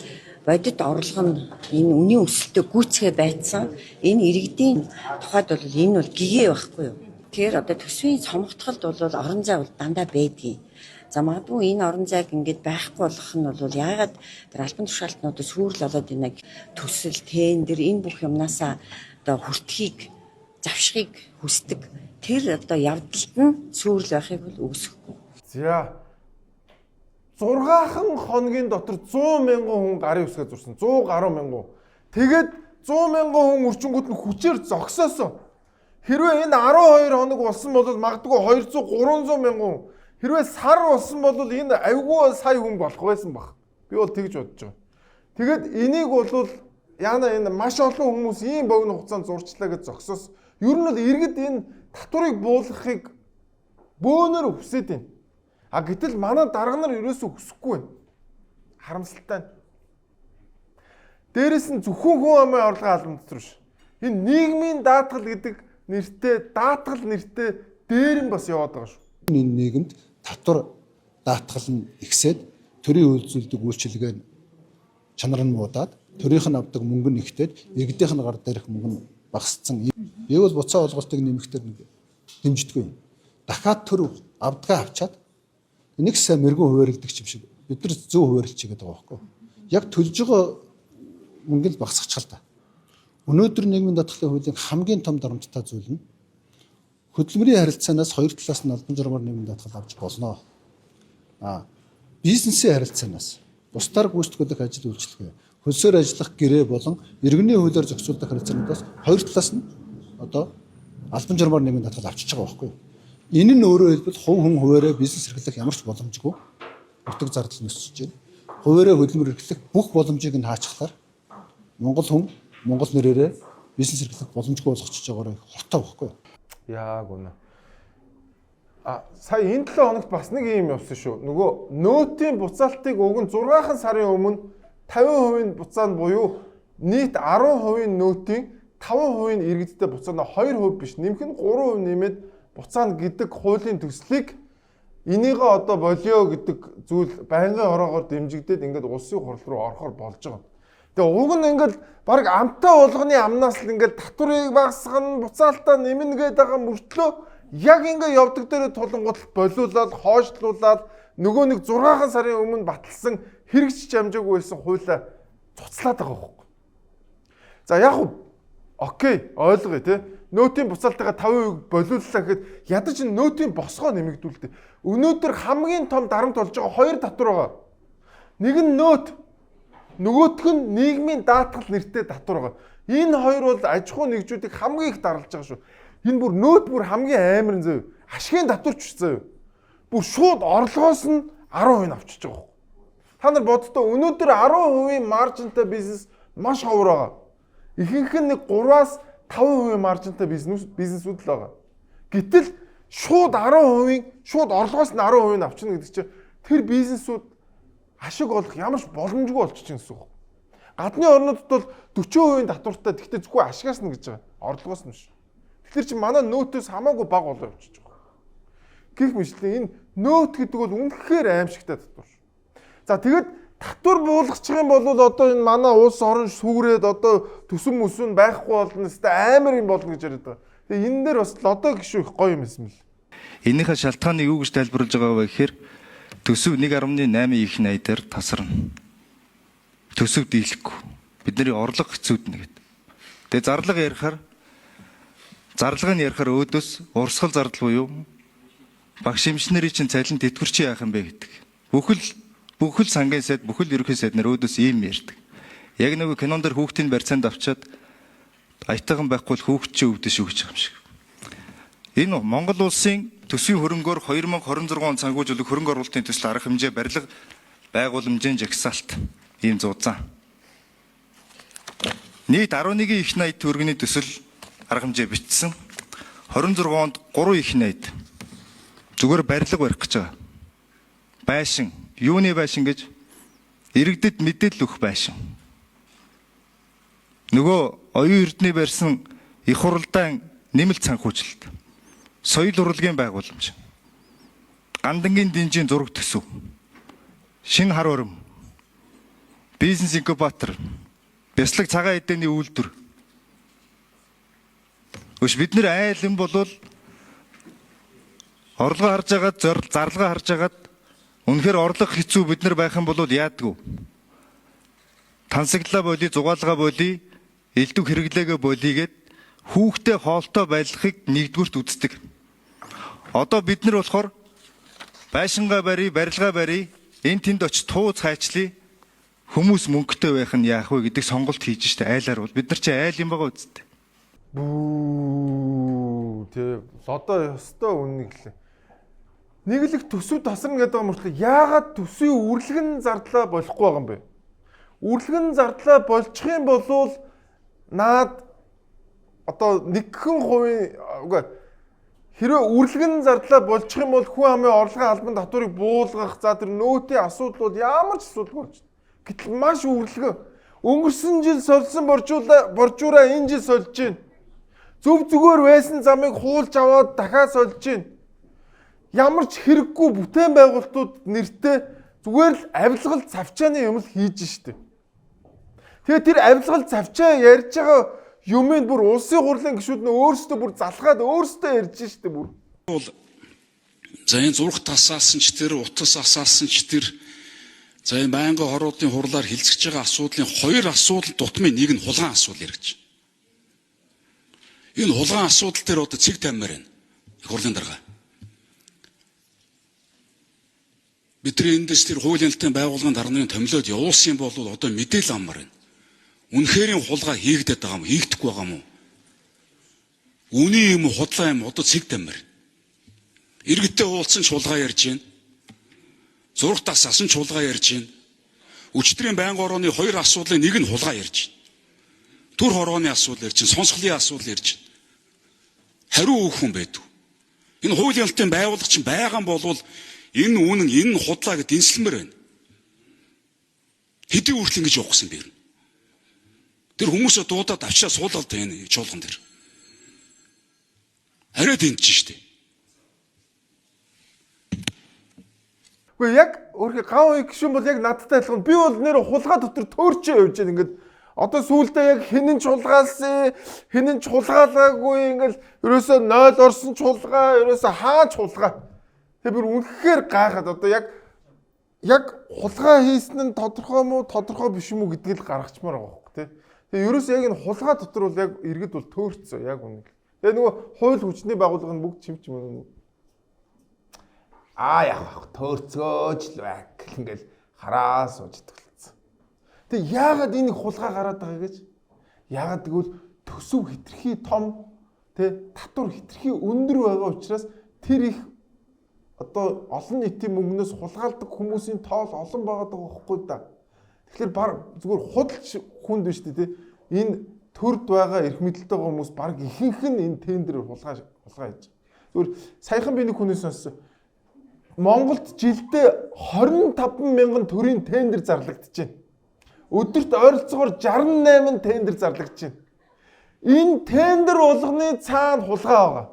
бодит орлого нь энэ үнийн өсөлтөд гүйцэхэ байцсан энэ иргэдийн тухайд бол энэ бол гэгээ байхгүй юу. Тэгэхээр одоо төсвийн цомогтголд бол орон зай бол дандаа байдгийг. За магадгүй энэ орон зайг ингээд байхгүй болгох нь бол яагаад тэр албан тушаалтнуудад сүрэл болоод байна төсөл тендер энэ бүх юмнасаа одоо хүртхийг завшихыг хүсдэг. Тэр одоо явдалт нь сүрэл байхыг бол үүсэхгүй. За 6 хоногийн дотор 100 мянган хүн гарын үсгээ зурсан. 100 гаруй мянган. Тэгээд 100 мянган хүн өрчингүүд нь хүчээр зогсоосон. Хэрвээ энэ 12 хоног болсон бол магадгүй 200 300 мянган. Хэрвээ сар болсон бол энэ авгүй сая хүн болох байсан баг. Би бол тэгж бодож байгаа. Тэгэд энийг бол яана энэ маш олон хүмүүс ийм богино хугацаанд зурчлаа гэж зогсоос. Ер нь бол иргэд энэ татварыг буулгахыг бөөнөр хүсээд байна. А гэтэл манай дарга нар ерөөсөө хүсэхгүй байна. Харамсалтай. Дээрээс нь зөвхөн хүн амын орлогын албан татвар биш. Энэ нийгмийн даатгал гэдэг нэртэй даатгал нэртэй дээр нь бас яваад байгаа шүү. Энэ нийгэмд татвар даатгал нь ихсээд төрийн үйлдвэрлэдэг үйлчилгээ чанар нь муудаад төрийнх нь авдаг мөнгө нь ихтээд иргэдийнх нь гар дээрх мөнгө нь багасцсан. Ийм бол буцаа олголтыг нэмэхдээ дэмждэггүй. Дахиад төр авдгаа авчаад нэг сайн мэрэгэн хуваарлагддаг юм шиг бид нар зөв хуваарлж байгаа байхгүй. Яг төлж байгаа мөнгө л багасчихлаа та. Өнөөдөр нийгмийн даатгалын хуулийн хамгийн том дарамттай зүйл нь хөдөлмөрийн харилцаанаас хоёр талаас нь албан журмаар нийгмийн даатгал авч болно. Бизнесийн харилцаанаас бусдаар гүйцэтгүүлэх ажил үйлчилгээ, хөлсөөр ажиллах гэрээ болон иргэний хуулиар зохицуулдаг харилцаануудаас хоёр талаас нь одоо албан журмаар нийгмийн даатгал авчиж байгаа байхгүй. Энэ нь өөрөөр хэлбэл хувь хүн хуваараа бизнес эрхлэх ямар ч боломжгүй өртөг зардал нөсөж байна. Хуваараа хөдөлмөр эрхлэх бүх боломжийг нь хаачхлаар Монгол хүн Монгол нэрээрээ бизнес эрхлэх боломжгүй болгочихж байгаараа хортой байхгүй. Яг үнэ. Сая энэ 7 хоногт бас нэг юм явсан шүү. Нөгөө нөөтийн буцаалтыг уг нь 6 сарын өмнө 50% буцаанд буюу нийт 10% нөөтийн 5% иргэдтэй буцаана 2% биш нэмэх нь 3% нэмээд буцаана гэдэг хуулийн төслийг энийгээ одоо болио гэдэг зүйл байнгын ороогоор дэмжигдээд ингээд улсын хурал руу орохоор болж байгаа. Тэгээ уг нь ингээд баг амтаа болгоны амнаас л ингээд татварыг багасгах, буцаалтаа нэмнэ гэдэг байгаа мөртлөө яг ингээд явдаг дээр тулангууд болиулаад, хойшлуулаад нөгөө нэг 6 сарын өмнө баталсан хэрэгжиж амжаагүй байсан хуулиа цуцлаад байгаа байхгүй. За яг окей, ойлгоё тий. Нөөтийн буцаалтайгаа 5% болиуллаа гэхэд ядаж нөөтийн босгоо нэмэгдүүлдэг. Өнөөдөр хамгийн том дарамт болж байгаа хоёр татвар байгаа. Нэг нь нөөт, нөгөөх нь нийгмийн даатгал нэртэй татвар байгаа. Энэ хоёр бол аж ахуй нэгжүүдийг хамгийн их даралж байгаа шүү. Энэ бүр нөөт бүр хамгийн амар зөө. Ашигын татварч зөө. бүр шууд орлогоос нь 10% авчиж байгаа. Та нар боддоо өнөөдөр 10% маржинтай бизнес маш ховор байгаа. Ихэнх нь нэг 3-аас 5% маржинтай бизнесүүд л байгаа. Гэтэл шууд 10% шууд орлогоос нь 10% нь авчна гэдэг чинь тэр бизнесүүд ашиг олох ямар ч боломжгүй болчихно гэсэн үг. Гадны орнуудад бол 40% татвартай тэгтээ зөвхөн ашигаас нь гэж байгаа. Орлогоос нь биш. Тэгэхээр чи манай нөөтөөс хамаагүй бага болоо явчихж байгаа. Гэх мэтлээ энэ нөөт гэдэг бол үнэхээр аимшигтай татвар. За тэгэд татвар буулгачих юм бол одоо энэ манай улс орон сүгрээд одоо төсөв мөсөв байхгүй болно хэвээр амар юм болно гэж яриад байгаа. Тэгээ энэ дээр бас лодо гişүү их гоё юм юм л. Энийхээ шалтгааныг юу гэж тайлбарлаж байгаа вэ гэхээр төсөв 1.8 их найдаар тасарна. Төсөв дийлэхгүй. Бидний орлого хэцүүднэ гэдэг. Тэгээ зарлагыг ярихаар өөдөөс урсгал зардал буюу багш эмчнэрийн чинь цалин тэтгэврч яах юм бэ гэдэг. Бүхэл сангийн сайд, бүхэл ерөнхий сайд нар өөдөөс ийм ярьдаг. Яг нэг кинон дээр хүүхдийн барьцаанд авчаад аятайхан байхгүй л хүүхд чинь өвдөж шүү гэж байгаа юм шиг. Энэ Монгол улсын төсвийн хөрөнгөөр 2026 он санхүүжүүлэх хөрөнгө оруулалтын төсөл арга хэмжээ барилга байгууламжийн жагсаалт ийм зузаан. Нийт 11 их найд төгрөгийн төсөл арга хэмжээ бичсэн. 26 онд 3 их найд зүгээр барилга барих гэж байгаа. Байшин, юуны байшин гэж иргэдэд мэдээлэл өгөх байшин. Нөгөө оюун эрдэнэ барьсан их хурлын нэмэлт санхүүжилт. Соёл урлагийн байгууламж. Гандангийн дэнжийн зураг төсөв. Шин хар өрөм. Бизнес инкубатор. Бяцлаг цагаан эдээний үйлдвэр. Бид нэр айл юм болвол орлого харж агаад зарлагаа харж агаад үнэхээр орлого хэцүү бид нар байх юм бол яадгүй. Тансаглаа болий, зугаалгаа болий, элдв хэрэглээгээ болийгээд хүүхдээ хоолтой байлгахыг нэгдүгürt үздэг. Одоо бид нар болохоор байшингаа барий, барилгаа барий, энэ тэнд очиж тууз хайчлаа. Хүмүүс мөнгөтэй байх нь яах вэ гэдэг сонголт хийж штэ айлаар бол бид нар чи айл юм байгаа үсттэй. Тэг лодо ёстой үннийг л. Нэг л их төсөв тасарна гэдэг юм уу? Яагаад төсвийн үрлэгэн зардлаа болохгүй байгаа юм бэ? Үрлэгэн зардлаа болчих юм бол наад одоо нэгэн хувийн хэрвээ үрлэгэн зардлаа болчих юм бол хүн амын орлогын албан татварыг буулгах за тэр нөөтийн асуудал бол ямар ч асуудалгүй болж байна. Гэтэл маш үрлэгэн. Өнгөрсөн жил сольсон боржуураа энэ жил сольж байна. Зөв зүгээр байсан замыг хуулж аваад дахиад сольж байна. Ямар ч хэрэггүй бүтээн байгуулалтууд нэртэй зүгээр л авилгал цавчааны юм л хийж штэ. Тэгээ тэр авилгал цавчаа ярьж байгаа юмыг бүр улсын хурлын гишүүд нь өөрсдөө бүр залхаад өөрсдөө ярьж штэ бүр. За энэ зурх тасаасан ч тэр утас асаасан ч тэр за энэ байнгын хоруудын хурлаар хилцэж байгаа асуудлын хоёр асуудал дутмын нэг нь хулгайн асуудал яригч. Энэ хулгайн асуудал дээр одоо цэг таммаар байна. Хурлын дарга. Бидний эндээс тэр хуулийн албан байгууллагын дарганы томилоод явуулсан юм бол одоо мэдээлэл амар байна. Үнэхэрийн хулгай хийгдэт байгаа юм, хийгдэхгүй байгаа юм уу? Үний юм худлаа юм одоо цэг таммаар. Иргэдтэй уулзсан ч хулгай ярьж байна. Зурх тасаасан ч хулгай ярьж байна. Өчтөрийн байнгын орооны хоёр асуудлын нэг нь хулгай ярьж байна. Түр хорооны асуудал ярьж байна, сонсголын асуудал ярьж байна. Хариу өгөх хүн байдаг. Энэ хуулийн албан байгууллага чинь байгаа юм болвол энэ үнэн энэ худлаа гэд дэнслэмээр байна. Хэдий үртэл ингэж явах гэсэн бэ? Тэр хүмүүсээ дуудаад авчаа суулгалт байна чуулган дээр. Арай дэнч штэ. Гэхдээ яг өөрхий гав гişүн бол яг надтай адилхан. Би бол нэр хулгай дотор төөрчөө явж байна ингээд. Одоо сүүлдээ яг хинэн ч хулгаалсан, хинэн ч хулгаалаагүй ингээд ерөөсөө 0 орсон ч хулгай, ерөөсөө хаач хулгай. Тэгээ бүр үнэхээр гайхаад одоо яг хулгай хийсэн нь тодорхой мó, тодорхой биш юм уу гэдгийг л гаргачмаар байгаа байхгүй тий. Тэгээ ерөөсөө яг энэ хулгай дотор бол яг иргэд бол төөрцөө яг үнэ. Тэгээ нөгөө хууль хүчний байгууллага нь бүгд чимч юм. Яг төөрцөөж л байг ингээл хараа сууж идэлцсэн. Тэг яагаад энэ хулгай гараад байгаа гэж? Яагаад тэгвэл төсөв хитрхи том, тэ татвар хитрхи өндөр байгаа учраас тэр их одоо олон нийтийн мөнгнөөс хулгайлдаг хүмүүсийн тоол олон байгаа байхгүй да. Тэгэхээр баг зүгээр худалч хүнд биш тий. Энэ төрд байгаа эрх мэдэлтэй байгаа хүмүүс баг ихэнх нь энэ тендерээр хулгай хийж. Зүгээр саяхан би нэг хүнээс сонссон. Монголд жилдээ 25 мянган төрлийн тендер зарлагдаж байна. Өдөрт ойролцоогоор 68 тендер зарлагдаж байна. Энэ тендер болгоны цаана хулгай байгаа.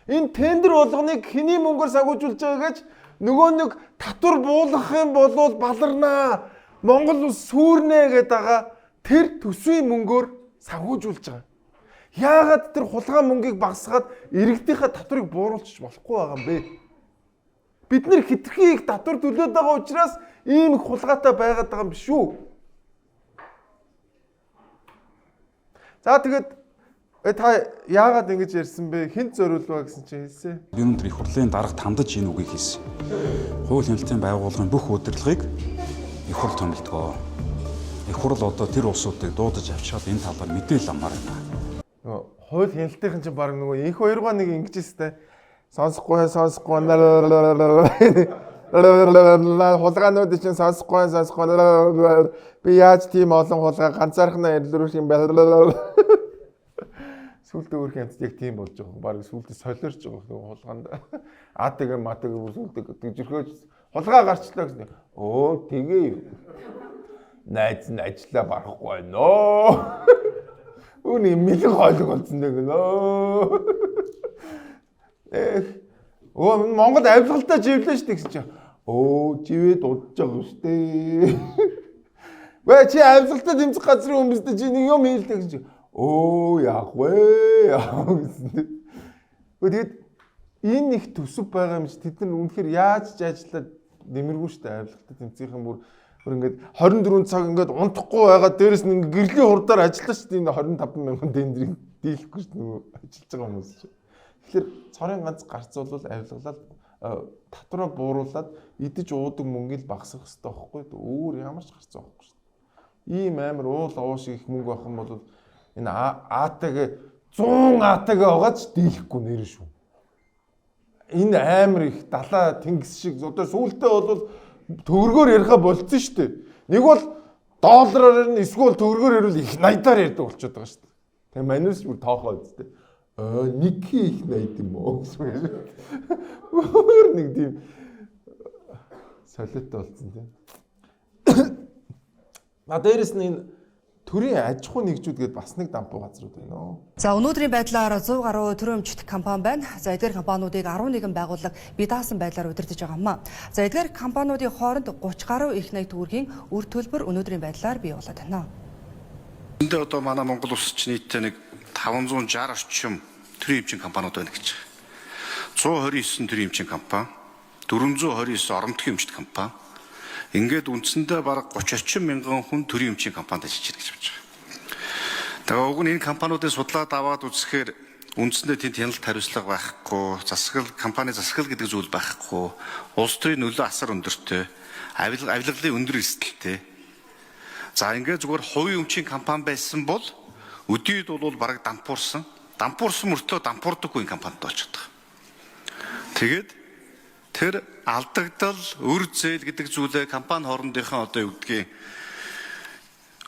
Энэ тендер болгоныг хэний мөнгөөр сагуулж байгаа гэж нөгөө нэг татвар буулгах юм бол баларнаа. Монгол улс сүрнэ гэдэг байгаа тэр төсвийн мөнгөөр сагуулж байгаа. Яагаад тэр хулгай мөнгийг багасгаад иргэдийнхээ татварыг бууруулчих болохгүй байгаа юм бэ? Бид нэр хитрхи их татвар төлөөд байгаа учраас ийм их хулгайтай байгаад байгаа юм биш үү? За тэгээд та яагаад ингэж ярьсан бэ? Хинт зориулваа гэсэн чинь хэлсэн. Би өнөөдөр их хурлын дарга тандаж энэ үгийг хэлсэн. Хууль хяналтын байгууллагын бүх удирдлагыг их хурл томилдгоо. Их хурл одоо тэр улсуудыг дуудаж авчаад энэ талаар мэдээлэл амар байна. Нөгөө хууль хяналтын чинь баг нөгөө инх хоёроо нэг ингэж өстэй. Сонсохгүй хулгаанууд чинь сонсохгүй би яаж тийм олон хулгай ганцаархнаа илрүүлэх юм бэ? Сүлдээ өөрх юмд яг тийм болж байгаа. Бараг сүлдээ солиорч байгаа нөгөө хулгаанд. Атэг матэг сүлдээ жирхөөж хулгай гарчлаа гэсэн. Өө тэгээ юу. Найз нь ажиллаа барахгүй байна оо. Үүний мэлэн хойлог болсон нэг нөө. Монгол авилгалтай живлээ шүү дээ гэсэн чинь. Оо живээ дуудаж байгаа шүү дээ. Вэ чи авилгалтай тэмцэх газрын хүмүүстэй чи нэг юм хийлдэг гэсэн чинь. Оо яах вэ? Гэсэн. Тэгээд энэ их төсөв байгаа юм чи тэд нар үнэхээр яаж ч ажиллаад нэмэргүй шүү дээ авилгалтай тэмцэх юм бүр ингээд 24 цаг ингээд унтахгүй байгаа дээрэс нь гэрлийн хурдаар ажиллаж шүү дээ энэ 25 мянган тендерийг дийлэхгүй шүү дээ нөгөө ажиллаж байгаа хүмүүс чинь. Тэгэхээр цорын ганц гарцуулбал авилгалаад татвараа бууруулад идэж уудаг мөнгөийг багасгах хэрэгтэй байхгүй юу? Өөр ямар ч гарц байхгүй шүү дээ. Ийм амар уул ууш их мөнгө байх юм бол энэ АТГ 100 АТГ байгаа ч дийлэхгүй нэр шүү. Энэ амар их далаа тэнгис шиг одоо сүүлдээ бол төгрөгөөр яриха болцсон шүү дээ. Нэг бол доллараар нь эсвэл төгрөгөөр ярил их 80-аар ярьдаг болчиход байгаа шүү дээ. Тэгээ манус бүр тоохоо үстэй. Нэг их 80 юм уу? Өөр нэг тийм солиотой болсон тийм. Дээрээс нь энэ төрийн аж ахуй нэгжүүд гээд бас нэг дампуу газрууд байна оо. За өнөөдрийн байдлаар 100 гаруй төрийн өмчт компани байна. За эдгээр компаниудыг 11 байгууллага бие даасан байдлаар удирдах байгаа юмаа. За эдгээр компаниудын хооронд 30 гаруй их найт төгрөгийн үр төлбөр өнөөдрийн байдлаар бий болоод байна. Энд одоо манай Монгол улс чинь нийтдээ нэг 560 орчим төрийн эмчийн компаниуд байна гэж байгаа. 129 төрийн эмчийн компани, 429 оромтгийн эмчт компани. Ингээд үндсэндээ бараг 30 орчим мянган хүн төрийн эмчийн компанид ажиллаж байна гэж бодож байгаа. Тэгээ уг нь энэ компаниудыг судлаад аваад үзэхээр үндсэндээ тэнд хяналт хариуцлага байхгүй, засаглал компани засаглал гэдэг зүйл байхгүй, улс төрийн нөлөө асар өндөртэй, авилгалын өндөр эрсдэлтэй. За ингээд зүгээр хувийн өмчийн компани байсан бол өдийд бол бараг дампуурсан мөртлөө дампуурдаггүй компанид болчиход байгаа. Тэгээд тэр алдагдал, үр зээл гэдэг зүйлээ компани хоорондынхаа одоо юу гэдгийг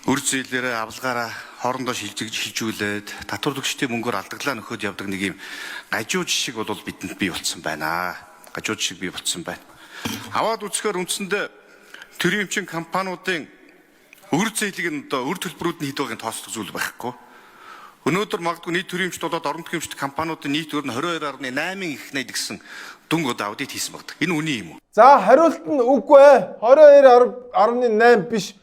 үр зээлээрээ авалгаараа хоорондоо шилжүүлээд татвар төгсчдийн мөнгөөр алдаглаа нөхөд явдаг нэг юм гажуу жишг бол бидэнд бий болсон байна. Гажуу жишг бий болсон байна. Аваад үзэхээр үндсэндээ төрийн эмчийн компаниудын үр зээлийг нь одоо үр төлбөрүүд нь хэд байгааг тооцох зүйл байхгүй. Өнөөдөр магадгүй нийт төрийн эмчт болоод оромтгийн эмчт компаниудын нийт өр нь 22.8 их найд гэсэн дүнг одоо аудит хийсэн багт. Энэ үний юм уу? За хариулт нь үгүй ээ. 22.8 биш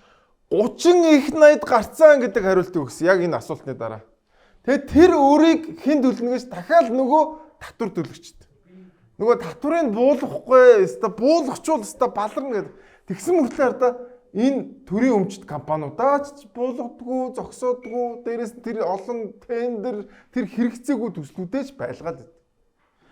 30 их найд гарцсан гэдэг хариултыг өгсөн. Яг энэ асуултны дараа. Тэгээд тэр өрийг хэн төлнөгөөс дахиад нөгөө татвар төлөгчд. Нөгөө татварыг буулгахгүй, өста буулгачвал өста баларна гэдэг. Тэгсэн мөртлөө да энэ төрийн өмчт компаниудаа ч буулгадгүй, зогсоодгүй, дээрээс тэр олон тендер, тэр хэрэгцээгүй төслүүдэж байлгаад байд.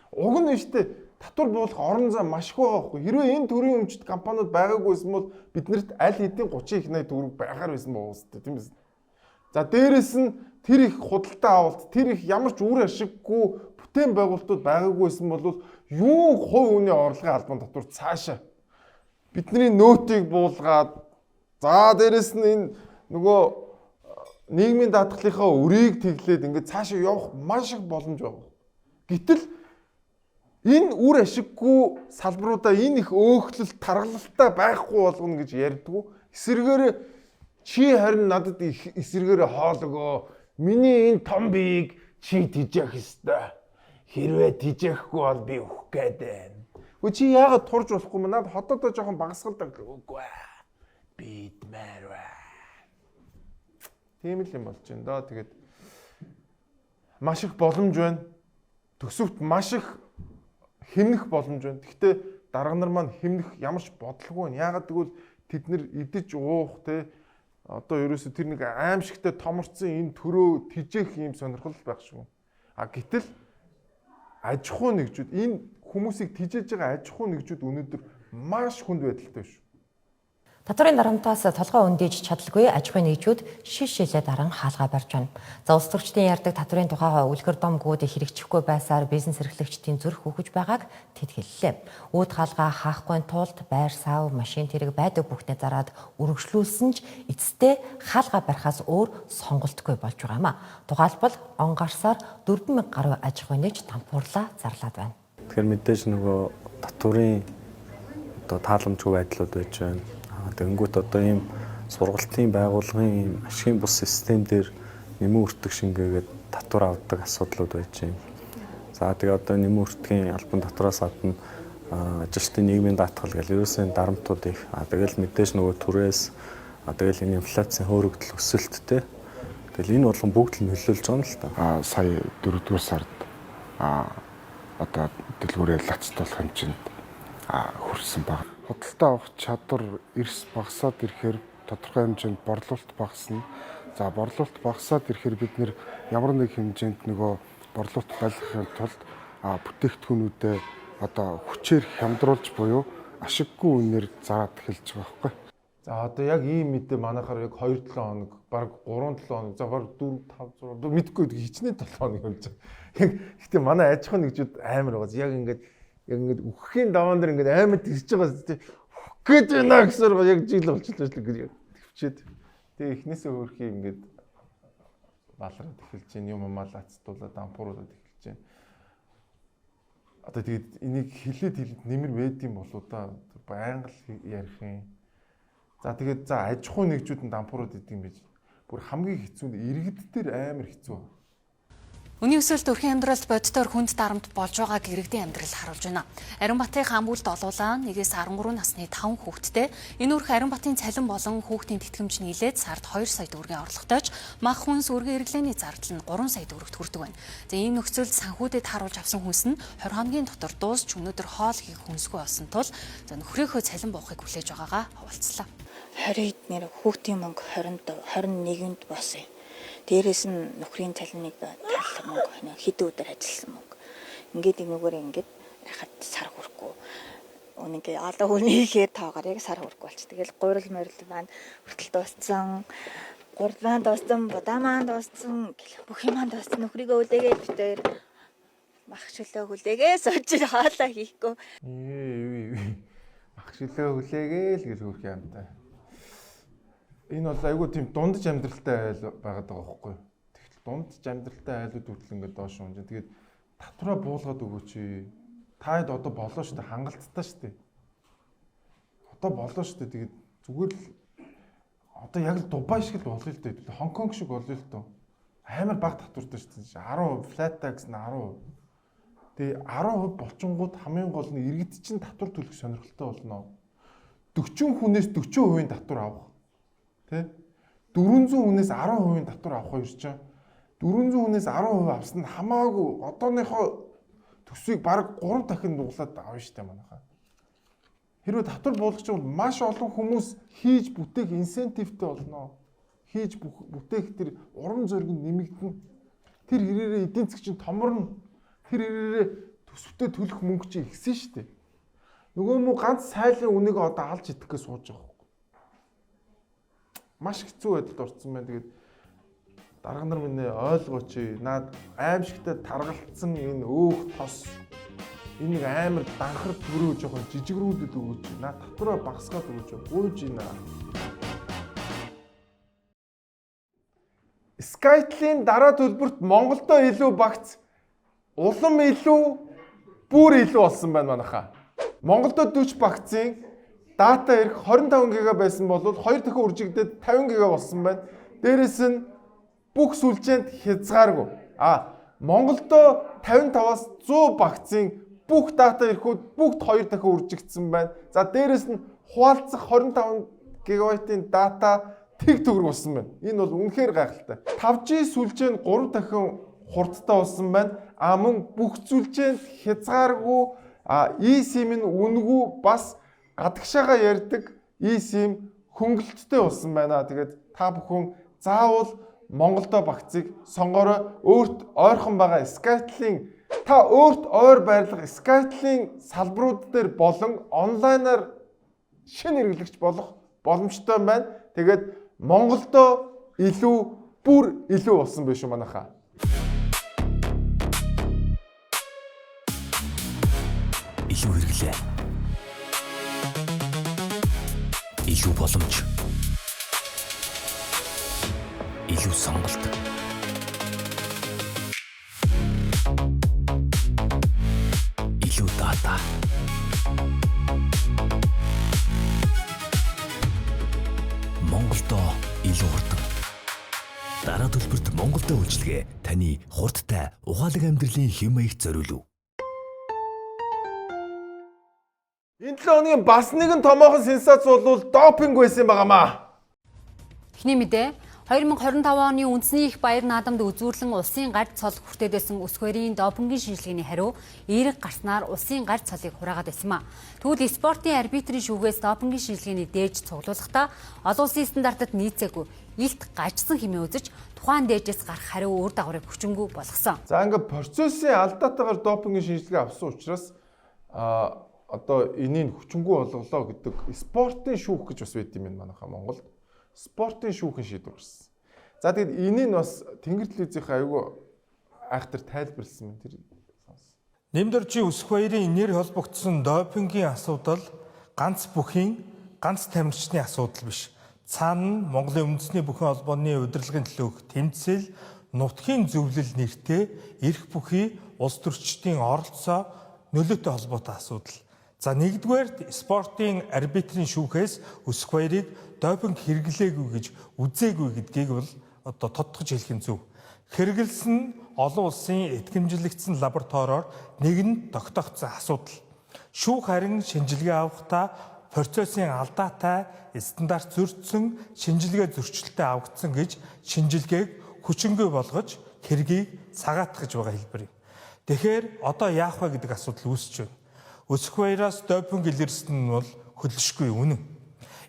Уг нь штэ татвар буулгах орон зай маш их байгаа байхгүй. Хэрвээ энэ төрийн өмчт компаниуд байгаагүйсэн бол биднэрт аль хэдийн 30 их найд төгрөг байгаар байсан байгаа үстэй тийм биз. За дээрээс нь тэр их худалдаа авалт, тэр их ямар ч үр ашиггүй бүтээн байгуулалтууд байгаагүйсэн бол юу хувь хүний орлогын албан татвар цаашаа бидний нөөтийг буулгаад за дээрэс нь энэ нөгөө нийгмийн даатгалынхаа өрийг тэглээд ингээд цаашаа явах маш их боломж байна. Гэтэл энэ үр ашиггүй салбаруудаа энэ их өөхлөлт таргалалтай байхгүй болгоно гэж ярьдгүй. Эсвэргээр чи харин надад эсвэргээр хоол өгөө. Миний энэ том биеийг чи тижээх ёстой. Хэрвээ тижээхгүй бол би өөх гээд байна. Үгүй чи яагаад турж болохгүй юм? Наад хотоодоо жоохон багасгалдаг үгүй. Бидмээр бай. Тийм л юм болж байна доо. Тэгээд маш их боломж байна. Төсөвт маш их хэмнэх боломж байна. Гэхдээ дарга нар маань хэмнэх ямар ч бодлого байна. Яагаад гэвэл тэд нэр идэж уух те одоо ерөөсө тэр нэг аимшигтай томорцсон энэ төрөө тижээх юм сонирхол байх шүү. А гэтэл аж ахуй нэгжүүд энэ хүмүүсийг тижээж байгаа аж ахуй нэгжүүд өнөөдөр маш хүнд байдалтай шүү. Татварын дарамтаас толгой өндийж чадалгүй аж ахуйн нэгжүүд шиш шилээ даран хаалгаа барьж байна. За улс төрчдийн ярьдаг татварын тухайга үлгэр домгууд хэрэгжихгүй байсаар бизнес эрхлэгчдийн зүрх үхэж байгааг тэд хэллээ. Үүд хаалгаа хаахгүй тулд байр сав, машин тэрэг байдаг бүхнээ зараад өргөжлүүлсэн ч эцэстээ хаалгаа барихаас өөр сонголтгүй болж байгаа юм а. Тухайлбал он гарсаар 4,000 гаруй аж ахуйн нэгж дампуурлаа зарлаад байна. Тэгэхээр мэдээж нөгөө татварын одоо тааламжгүй байдлууд байж байна. Тэнгүүт одоо ийм сургалтын байгууллагын ийм ашигын бус систем дээр нэмэн өртөг шингээгээд татвар авдаг асуудлууд байж байна. За тэгээ одоо нэмэн өртгийн албан татвараас гадна ажилчдын нийгмийн даатгал гэл ерөөсөө дарамтууд их. Тэгэл мэдээж нөгөө түрээс тэгэл энэ инфляцийн хөөрөгдөл өсөлттэй. Тэгэл энэ болгон бүгд л нөлөөлж байгаа юм л та. Сая 4-р сард одоо дэлгүүрээ лацтуулах хэмжээнд хүрсэн баг. Худалдаа авах чадвар эрс багасаад ирэхээр тодорхой хэмжээнд борлуулалт багасна. За борлуулалт багасаад ирэхээр бид нэр ямар нэг хэмжээнд нөгөө борлуулалт байлгахын тулд бүтээгдэхүүнүүдэд одоо хүчээр хямдруулж буюу ашиггүй үнээр зараад эхэлж байгаа байхгүй. За одоо яг ийм мэдээ манайхаар яг 2-7 хоног, баг 3-7 хоног, за баг 4-5 6 мэдгүй хичнээн 7 хоног болж байгаа. Гэхдээ манай аж ахуй нэгжүүд амар байгаа. Яг ингээд үхэхийн даваан дээр ингээд аймад ирж байгаа тийм үхгээд байна гэсээр яг жил болчихлоо шүү гэж төвчээд тэгээ эхнээсээ өөрхий ингээд балраад эхэлж байна юм лацтуулаад дампууруулаад эхэлж байна. Одоо тэгээд энийг хилээд нэмэр байдсан болоо да байнга л ярих юм. За тэгээд за аж ахуй нэгжүүд нь дампуураад идэв юм биш. Бүр хамгийн хэцүү нь иргэд дээр амар хэцүү. Үний өсөлт өрхийн амьдралд бодитоор хүнд дарамт болж байгааг иргэдийн амьдрал харуулж байна. Ариунбатын хаан бүлд олуулаа 1-13 насны 5 хүүхэдтэй энэ үрх Ариунбатын цалин болон хүүхдийн тэтгэмж нийлээд сард 2 сая төгрөгийн орлоготойч мах хүнс өргөн хэрэглээний зардал нь 3 сая төгрөгт хүрдэг байна. За ийм нөхцөлд санхүүдэд харуулж авсан хүнс нь 20 хоногийн дотор дуусч өнөөдөр хоол хийх хүнсгүй болсон тул нөхрийнхөө цалин боохыг хүлээж байгаагаа хаваалцлаа. 20-д нэр хүүхдийн мөнгө 20-д 21-нд босъё. Дээрээс нь нөхрийн цалиныг талах мөнгө хэдэн өдөр ажилласан мөнгө. Ингээд нэггээр ингээд хахад сар хүрэхгүй. Үнэнгээ олон хүний ихээр таагаар яг сар хүрэхгүй болчих. Тэгэл гурил морил маань хүртэл дууссан. Гурлаан дууссан, будамаан дууссан, бүх юман дууссан. Нөхрийгөө үлээгээд битээр мах шөлөө хүлээгээ сууж хаалаа хийхгүй. Мах шөлөө хүлээгээл гэж хөрх юмтай. Энэ бол айгүй тийм дундаж амьдралтай айл байгаад байгаа байхгүй. Тэгтэл дундаж амьдралтай айлууд хүртэл ингээд доош унж. Тэгээд татвараа буулгаад өгөөч. Таад одоо болоо шүү дээ, хангалттай шүү дээ. Одоо болоо шүү дээ. Тэгээд зүгээр л одоо яг л Дубай шиг л болъё л дээ. Хонконг шиг болъё л доо. Амар бага татвартай шүү дээ. 10% flat tax нь 10%. Тэгээ 10% болчингууд хамгийн гол нь иргэд чинь татвар төлөх сонирхолтой болно. 40 хүнээс 40% татвар авах. Тэ 400 хүнээс 10% татвар авах хоёр ч 400 хүнээс 10% авсан нь хамаагүй одооныхоо төсвийг бараг 3 дахин дуглаад авна штэ манайхаа. Хэрвээ татвар буулгах чинь маш олон хүмүүс хийж бүтээх инсентивтэй болно. Хийж бүтээх тэр урам зориг нь нэмэгдэнэ. Тэр хэрээрээ эдийн засаг чинь томорно. Тэр хэрээрээ төсөвтэй төлөх мөнгө чинь ихсэн штэ. Нөгөө мө ганц сайлын үнийг одоо алж идэхгээ сууж байгаа. Маш хэцүү байдалд орсон байна. Тэгээд дарга нар минь ойлгооч. Наад аимшигтай таргалцсан энэ өөх тос энэ нэг амар данхар төрөө жоохон жижигрүүдэд өгөөч. Наад татвараа багасгаад өгөөч. Гуйж ийна. SkyTel-ийн дараа төлбөрт Монголдо илүү багц, улам илүү бүр илүү болсон байна манайхаа. Монголдо 40 багцын дата ирэх 25 ГБ байсан бол 2 дахин үржигдээд 50 ГБ болсон байна. Дээрээс нь бүх сүлжээнд хязгааргүй. Монголдо 55-аас 100 багцын бүх дата ирэхүүд бүгд 2 дахин үржигдсэн байна. За дээрээс нь хуваалцах 25 ГБ-ийн дата тэг төгрөг болсон байна. Энэ бол үнэхээр гайхалтай. 5G сүлжээ нь 3 дахин хурдтай болсон байна. Мөн бүх сүлжээнд хязгааргүй eSIM нь үнэгүй бас гадагшаага ярьдаг eSIM хөнгөлөлттэй болсон байна. Тэгээд та бүхэн заавал Монголдо багцыг сонгороо. Өөрт ойрхон байгаа SkyTel-ийн та өөрт ойр байрлах SkyTel-ийн салбарууд дээр болон онлайнаар шинэ хэрэглэгч болох боломжтой байна. Тэгээд Монголдо илүү бүр илүү болсон биш үү манайхаа. Илүү хэрэглээ. Илүү боломж. Илүү сонголт. Илүү дата. Монголдо илүү хурдан. Дараа төлбөрт Монголдо үйлчилгээ таны хурдтай ухаалаг амьдралын хэм маягт зориулв. Энэ 7 хоногийн бас нэгэн томоохон сенсац бол допинг байсан байгаамаа. Эхний мэдээ 2025 оны үндэсний их баяр наадамд үзүүрлэн улсын гард цол хүртээдсэн өс хоёрын допингийн шинжилгээний хариу эерэг гарснаар улсын гард цолыг хураагаад байсан юм. Тэгвэл спортын арбитрийн шүүгээс допингийн шинжилгээний дээж цуглуулахдаа олон улсын стандартад нийцээгүй илт гажсан хэмээн үзэж тухайн дээжээс гарах хариу үр дагаврыг хүчингүй болгосон. За ингээд процессын алдаатайгаар допингийн шинжилгээ авсан учраас одоо энийг хүчингүй болголоо гэдэг спортын шүүх гэж бас байд юм манайхаа Монголд. Спортын шүүхэн шийдвэр гарсан. За тэгэд энийг бас Тэнгэр телевизийн аюулгүй айхтар тайлбарлсан юм тэр сонс. Нэмдэрчийн өсөх баярын нэр холбогдсон допингийн асуудал ганц бүхийн ганц тамирчны асуудал биш. Цаана нь Монголын үндэсний бүхэн холбооны удирдлагын төлөөх тэмцэл, нутгийн зөвлөл нэртэй эрх бүхий улс төрчдийн оролцоо нөлөөтэй холбоотой асуудал. За нэгдүгээрт спортын арбитрийн шүүхээс өсөх баярыг допинг хэрэглээгүй гэж үзээгүй гэдгийг бол одоо тодтогч хэлэх нь зөв. Хэрэгэлсэн нь олон улсын этгэмжлэгдсэн лабораториор нэгэн тогтоогдсон асуудал. Шүүх харин шинжилгээ авахдаа процессын алдаатай стандарт зөрчсөн шинжилгээ зөрчилтэй авагдсан гэж шинжилгээг хүчингүй болгож хэргийг цагаатгах гэж байгаа хэлбэр юм. Тэгэхээр одоо яах вэ гэдэг асуудал үүсэж байна. Өсөх баяраас допинг илэрсэн нь бол хөдөлшгүй үнэн.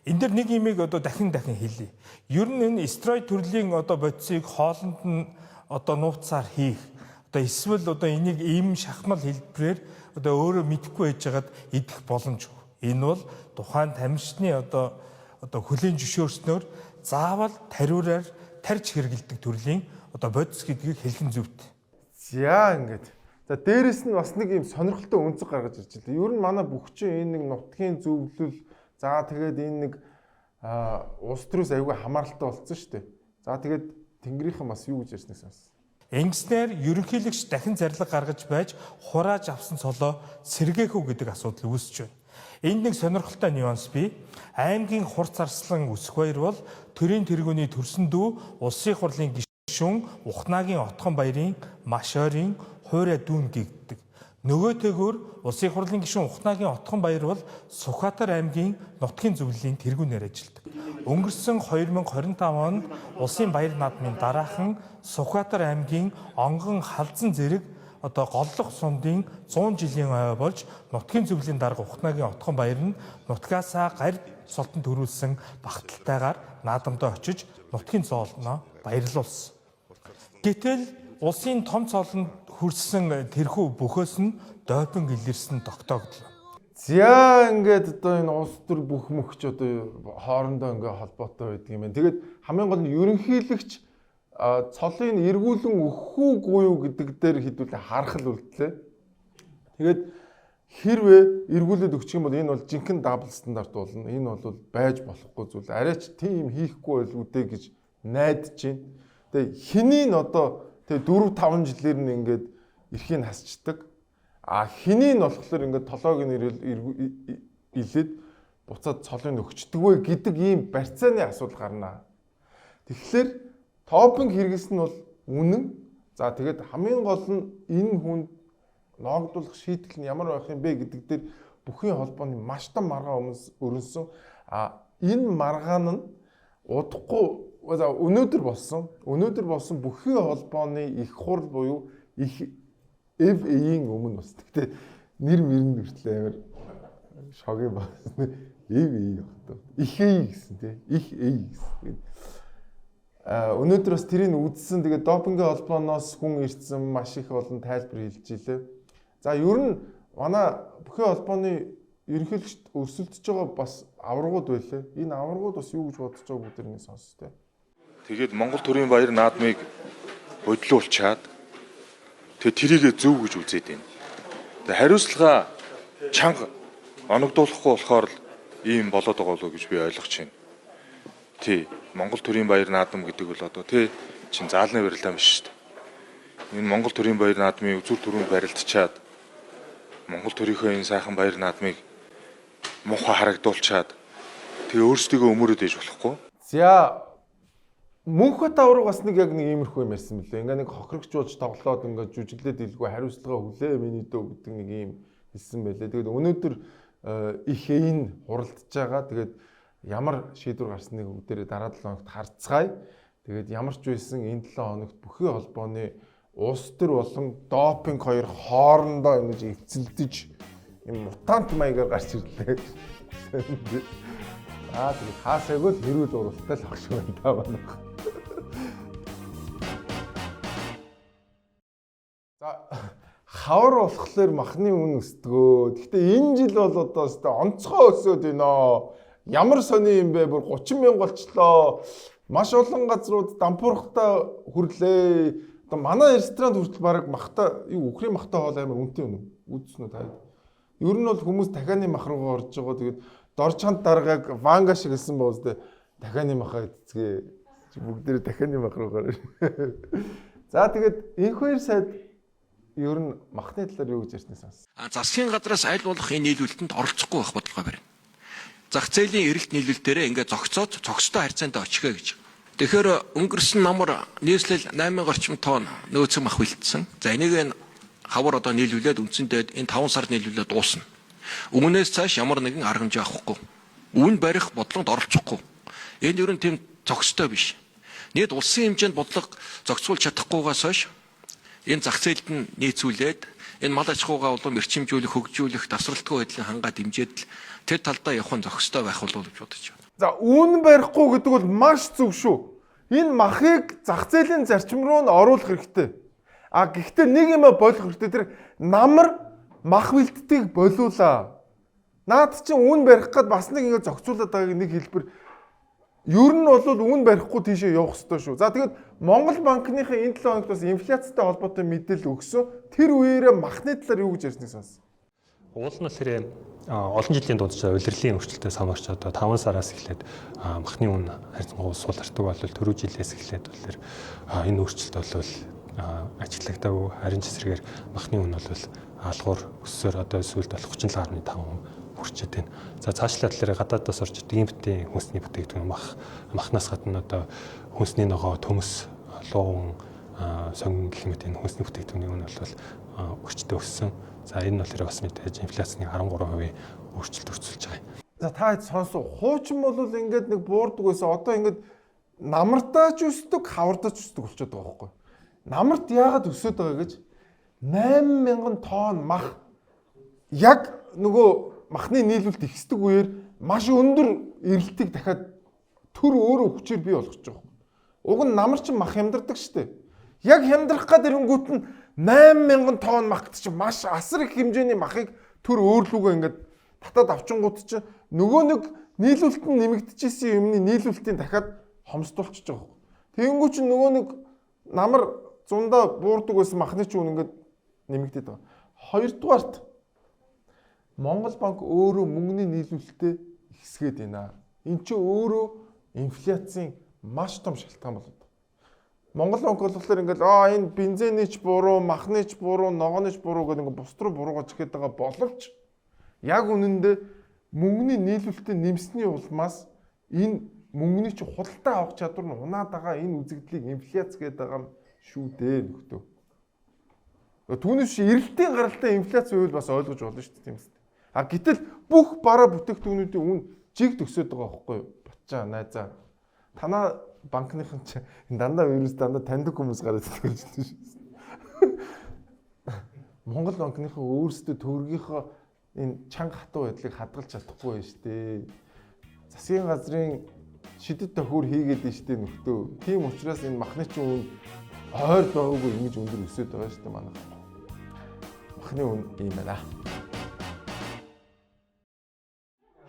Энд дэр нэг имийг одоо дахин хэлье. Ер нь энэ стероид төрлийн одоо бодисыг хоолнд нь одоо нууцаар хийх. Одоо эсвэл одоо энийг ийм шахмал хэлбэрээр одоо өөрөө мэдэхгүй байжгаад идэх боломжгүй. Энэ бол тухайн тамирчны одоо хөлийн зөвшөөрснөөр заавал тариураар тарж хэрэгэлдэг төрлийн одоо бодис гэдгийг хэлэх нь зөвтэй. За ингээд. За дээрэс нь бас нэг юм сонирхолтой үнцэг гаргаж ирж байна. Ер нь манай бүхчийн энэ нэг нутгийн зөвлөл за тэгээд энэ нэг улс төрөөс аюулгүй хамааралтай болсон шүү дээ. За тэгээд Тэнгэрийнхэн бас юу гэж ярьснаас бас. Ингэснээр ерөнхийлөгч дахин зарлага гаргаж байж хурааж авсан цолоо сэргээхүү гэдэг асуудал үүсэж байна. Энд нэг сонирхолтой нюанс бий. Аймгийн хурц арслан өсөх баяр бол төрийн тэргүүний төрсөн дүү улсын хурлын гишүүн Ухнаагийн Отхон баярын маш ойрын хуурай дүүн гэгддэг. Нөгөөтэйгөр улсын хурлын гишүүн Ухнаагийн Отхон баяр бол Сүхбаатар аймгийн нутгийн зөвлөлийн тэргүүнээр ажилладаг. Өнгөрсөн 2025 онд улсын баяр наадмын дараахан Сүхбаатар аймгийн Онгон халзан зэрэг одоо голлох сундын 100 жилийн ой болж нутгийн зөвлөлийн дарга Ухнаагийн Отхон баяр нь нутгаасаа гарь цолтон төрүүлсэн багталтайгаар наадамдаа очиж нутгийн цоолноо баярлуулсан. Гэтэл улсын том цоолонд хүрсэн тэрхүү бөхөөс нь допинг илэрсэн тогтооглоо. За ингээд одоо энэ улс төр бүх мөхч одоо хоорондоо ингээ холбоотой байдаг юм байна. Тэгээд хамгийн гол нь ерөнхийлөгч цолыг эргүүлэн өгөх үгүй юу гэдэг дээр хэдүүлээ харах л үлдлээ. Тэгээд хэрвээ эргүүлээд өгчих юм бол энэ бол жинхэнэ дабл стандарт болно. Энэ бол байж болохгүй зүйл. Арайч тийм хийхгүй байл үдэ гэж найдаж байна. Тэгээ хэний нь одоо тэгээ 4-5 жилээр нь ингээд эрхийг хасчдаг. Хэний нь болохоор ингээд толоог нь илээд буцаад цолыг өгчдөг вэ гэдэг ийм барьцааны асуудал гарна. Тэгэхээр топинг хэрэглэсэн нь бол үнэн. За тэгээд хамгийн гол нь энэ хүнд ноогдуулах шийдэл нь ямар байх юм бэ гэдэг дээр бүхний холбооны маш том маргаа өрнсөн. Энэ маргаан нь удахгүй өнөөдөр болсон бүхний холбооны их хурл буюу их FA-ийн өмнө бас. Гэхдээ нэр мөрөнд хүртэл амар шогийн байна. FA явахтаа. Их A гэсэн тий. Их A гэсэн. Өнөөдөр бас тэрийг үзсэн. Тэгээд допингийн холбооноос хүн ирсэн маш их олон тайлбар хэлж илээ. За ер нь манай бүхий холбооны ерөнхийлөгчд өрсөлдөж байгаа бас аваргууд байлээ. Энэ аваргууд бас юу гэж бодож байгааг бүгдээрээ сонстой. Тэгээд Монгол төрийн баяр наадмыг бодлуулчаад тэрийг зөв гэж үзээд байна. Тэгээд хариуцлага чанга оногдуулахгүй болохоор л ийм болоод байгаа болов уу гэж би ойлгож байна. Тий, Монгол төрийн баяр наадам гэдэг бол одоо тий чин заалны барилдаан биш шүү дээ. Энэ Монгол төрийн баяр наадмын үзүүр төрөнд барилдчаад Монгол төрийнхөө энэ сайхан баяр наадмыг муухай харагдуулчаад тэгээ өөрсдөө өмөрөөд ээж болохгүй. За мөнхөд авраг бас нэг яг нэг иймэрхүү юм ярьсан мөлий. Ингээ нэг хохирогчуулж тоглоод ингээ жүжиглээд илгүй хариуцлага хүлээ миний дөө гэдэг нэг ийм хэлсэн байлээ. Тэгээд өнөөдөр их эйн хуралдаж байгаа. Тэгээд ямар шийдвэр гарсныг бүгдээрээ дараа 7 хоногт харцгаая. Тэгээд ямар ч байсан энэ 7 хоногт бүхий холбооны улс төр болон допинг хоёр хоорондоо ингэж эвцэлдэж юм мутант маягаар гарч ирлээ. Тэгээд хаасайг л хэрүүл уралтай л багш байна та байна. За хавар болохоор махны үн өсдгөө. Гэхдээ энэ жил бол одоо онцгой өсөд байна. Ямар сони юм бэ? Бүр 30 мянга болчлоо. Маш олон газрууд дампуурхтаа хүрлээ. Одоо манай ресторанд хүртэл баг махта үхрийн махта хоол амар үнэтэй үнэ. Үзсэн үү та? Ер нь бол хүмүүс дахианы мах руугаа орж байгаа. Тэгээд дорчханд даргааг ванга шиг хэлсэн ба үстэй дахианы махаа эцгээ бүгдээрээ дахианы мах руугаар. За тэгээд энэ хоёр сайд ер нь махны талаар юу гэж ярьснаа сонс. Засгийн газраас аль болох энэ нийлүүлэлтэнд оролцохгүй байх бодлого барина. Зах зээлийн эрэлт нийлүүлэлтээрээ ингээд зогцоод цогцтой харьцаанд очихё гэж. Тэгэхээр өнгөрсөн намар нийслэл 8000 орчим тонн нөөцөг мах бэлдсэн. За энийг хавар одоо нийлүүлээд үндсэндээ энэ 5 сард нийлүүлээд дуусна. Үүнээс цааш ямар нэгэн арга хэмжээ авахгүй. Үн барих бодлогод оролцохгүй. Энэ ер нь тийм зохистой биш. Нийт улсын хэмжээнд бодлого зохицуулж чадахгүйгаас хойш энэ зах зээлд нь нийцүүлээд энэ мал аж ахуйгаа улам эрчимжүүлэх, хөгжүүлэх, тасралтгүй байдлыг хангаад дэмжиж тэр талдаа явах нь зохистой байх болов уу гэж бодож байна. За үн барихгүй гэдэг бол маш зөв шүү. Энэ махыг зах зээлийн зарчим руу нь оруулах хэрэгтэй. Гэхдээ нэг юм болох хэрэгтэй. Тэр намар мах бэлттийг болиулаа. Наад чинь үн барих гээд бас нэг ингэ зохицуулаад байгааг нэг хэлбэр. Ер нь бол үн барихгүй тийшээ явах хэрэгтэй шүү. За тэгээд Монгол банкныхаа энэ 7 хоногт бас инфляцтай холбоотой мэдээлэл өгсөн. Тэр үеэрээ махны талаар юу гэж ярьсныг сонс. Уул нь болохоор олон жилийн дунд улирлын өөрчлөлтөөс хамаарч одоо 5 сараас эхлээд махны үн харьцангуй суулгартдаг бол түрүү жилээс эхлээд болохоор энэ өөрчлөлт бол ажиглагдаагүй. Харин ч эсрэгээр махны үн бол алгуур өссөөр одоо сүүлд бол 37.5% хүрчээд байна. За цаашлаа талаар гадаадаас орж ийм битийн хүнсний бүтээгдэхүүн махнаас гадна одоо хүнсний ногоо, төмөс, луун, сонгон гэх мэт энэ хүнсний бүтээгдэхүүний үн бол өчтөө өссөн. За энэ болохоор бас мэдээж инфляцийн 13% өөрчлөлт өрсөлдөж байгаа. За та хэд сонсоо. Хуучин бол ингээд нэг буурдаг байсан. Одоо ингээд намартаач өсдөг, хавардаач өсдөг болчиход байгаа байхгүй. Намарт яагаад өсөд байгаа гэж 8000 тонн мах яг нөгөө махны нийлүүлэлт ихсдэг үеэр маш өндөр эрэлтийг дахиад төр өөрөө хүчээр бий болгож байгаа. Уг нь намар чинь мах хямдардаг штэ. Яг хямдрах гад ирэнгүүт нь 8000 тонн мах гэж маш асар их хэмжээний махыг төр өөрлөгөө ингээд татаад авчингууд чинь нөгөө нэг нийлүүлэлт нь нэмэгдэжсэн юмны нийлүүлэлтийн дахиад хомсдуулчихж байгаа. Тэгэнгүүт чинь нөгөө нэг намар зундаа буурдаг байсан махны ч үн ингээд нэмэгдээд байгаа. Хоёрдугаарт Монгол банк өөрөө мөнгөний нийлүүлэлтээ ихсгээд байна. Энд чинь өөрөө инфляцийн маш том шалтгаан болоод. Монгол банк болохоор ингээд энэ бензинийч буруу, махныч буруу, ногооныч буруу гэдэг ингээд бус руу буруугаж ихэд байгаа боловч яг үнэндээ мөнгөний нийлүүлэлтээ нэмсний улмаас энэ мөнгөний чи худалдаа авах чадвар нь унаад байгаа энэ үзэгдлийг инфляц гэдэг байгаа юм шүү дээ нөхдөө. Түүнээс эрэлтийн гаралтай инфляц байвал бас ойлгож болно шүү дээ тийм үстэй. А гэтэл бүх бараа бүтээгдэхүүнүүдийн үн жиг төсөөд байгаа байхгүй юу? Батчаа найзаа. Танаа банкныхан чи дандаа вирус дандаа таньдаг хүмүүс гараад ирж байна шүү. Монгол банкныхан өөрсдөө төгрөгийнхөө энэ чанга хатуу байдлыг хадгалж чадахгүй байна шүү дээ. Засгийн газрын шидэд тохиур хийгээд байна шүү дээ нөхдөө. Тийм учраас энэ махны чинь үн ойр байгаагүй ингэж өндөр өсөд байгаа шүү дээ манайх. Махны үн ийм байна.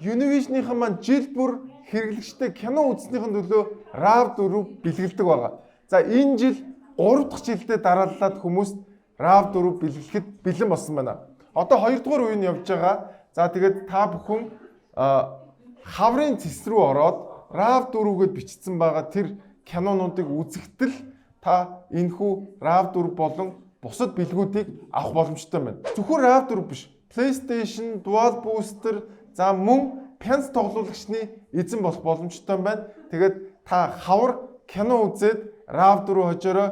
Univision-ийн маань жил бүр хэрэглэгчтэй кино үзснийхэн төлөө RAV4 бэлгэлдэг байгаа. За энэ жил 3 дахь жилдээ дарааллаад хүмүүс RAV4 бэлгэлэхэд бэлэн болсон байна. Одоо 2 дугаар үе нь явж байгаа. За тэгээд та бүхэн хаврын цэс рүү ороод RAV4-гээд бичсэн байгаа тэр кинонуудыг үзэхдээ та энэхүү RAV4 болон бусад бэлгүүдийг авах боломжтой байна. Зөвхөн RAV4 биш. PlayStation, Dual Booster, за мөн пянц тоглуулагчны эзэн болох боломжтой байна. Тэгээд та хавар кино үзээд RAV4 хожоороо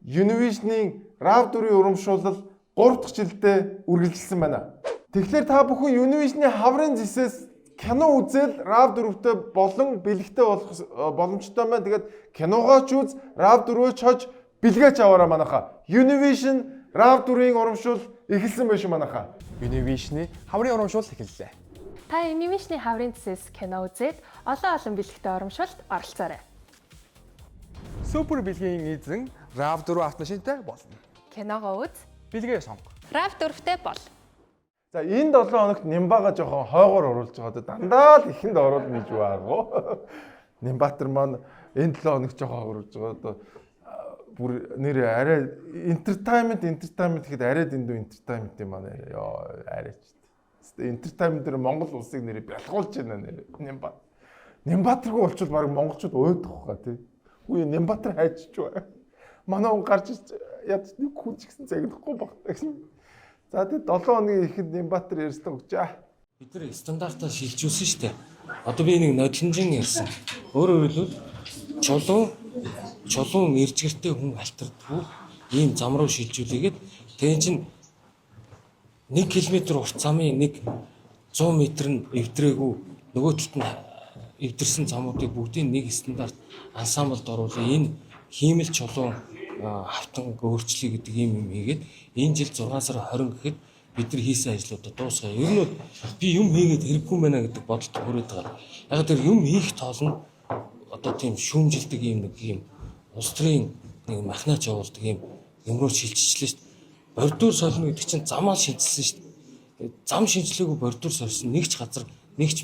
Univision-ийн RAV4-ийн урамшуулал 3 дахь жилдээ үргэлжилсэн байна. Тэгэхээр та бүхэн Univision-ийн хаврын зэсээс кино үзэл RAV4-тэй болон бэлэгтэй болох боломжтой байна. Тэгээд киногоо ч үз, RAV4-өө ч хож бэлгээж аваараа манайха. Univision RAV4-ийн урамшуул эхэлсэн байх шүү манайха. Univision-ийн хаврын урамшуул эхэллээ. Та Univision-ийн хаврын зэсээс кино үзээд олон бэлэгтэй урамшуулалт оролцоорой. Супер бэлгийн эзэн RAV4 автомашинтай болно. Киногоо үз, бэлгээ сонго. RAV4-тэй бол. За энэ 7 хоногт Нямбага жоохон хойгоор оруулж байгаа. Дандаа л ихэнд ороод нэж байгаагүй. Нямбатар маань энэ 7 хоногт жоохон хойгоор оруулж байгаа. Одоо бүр нэр арай entertainment гэхэд арай дэндүү entertainment юм аа нэр. Йоо арайч. Entertainment дээр Монгол улсыг нэр бялгуулж байна нэр. Нямбатаргүй болчихвол баг монголчууд уйдах хаа тий. Үгүй Нямбатар хайчиж бай. Манай хүн гарч яд нэг хүч гисэн загнахгүй баг гэсэн. За тэгээд 7 хоногийн ихэнд Нямбатар ярьсан өгчээ. Бид нар стандартаа шилжүүлсэн шүү дээ. Одоо би нэг нодлонжин ярьсан. Өөрөөр хэлбэл чулуун иржгэртэй хүн алтардгүй ийм зам руу шилжүүлээгээд тэгэн чинь 1 км урт замын 100 м нь эвдрээгүй нөгөөтөлд нь эвдэрсэн замуудыг бүгдийг нэг стандарт ансамблд оруулаа. Энэ хиймэл чулуун хавтан өөрчлөе гэдэг юм хийгээд энэ жил 6 сар 20 гэхэд бид нар хийсэн ажлуудаа дуусгая. Ер нь би юм хийгээд хэрэггүй мэнэ гэдэг бодолд хүрээд байгаа. Яг тэр юм хийх тоолно одоо тийм шүүмжилдэг юм нэг юм улс төрийн нэг махнаач явуулдаг юм руу шилжчихлээ шүү дээ. Бордуур солино гэдэг чинь замаа шинжилсэн шүү дээ. Зам шинжилээгүй бордуур сольсон нэг ч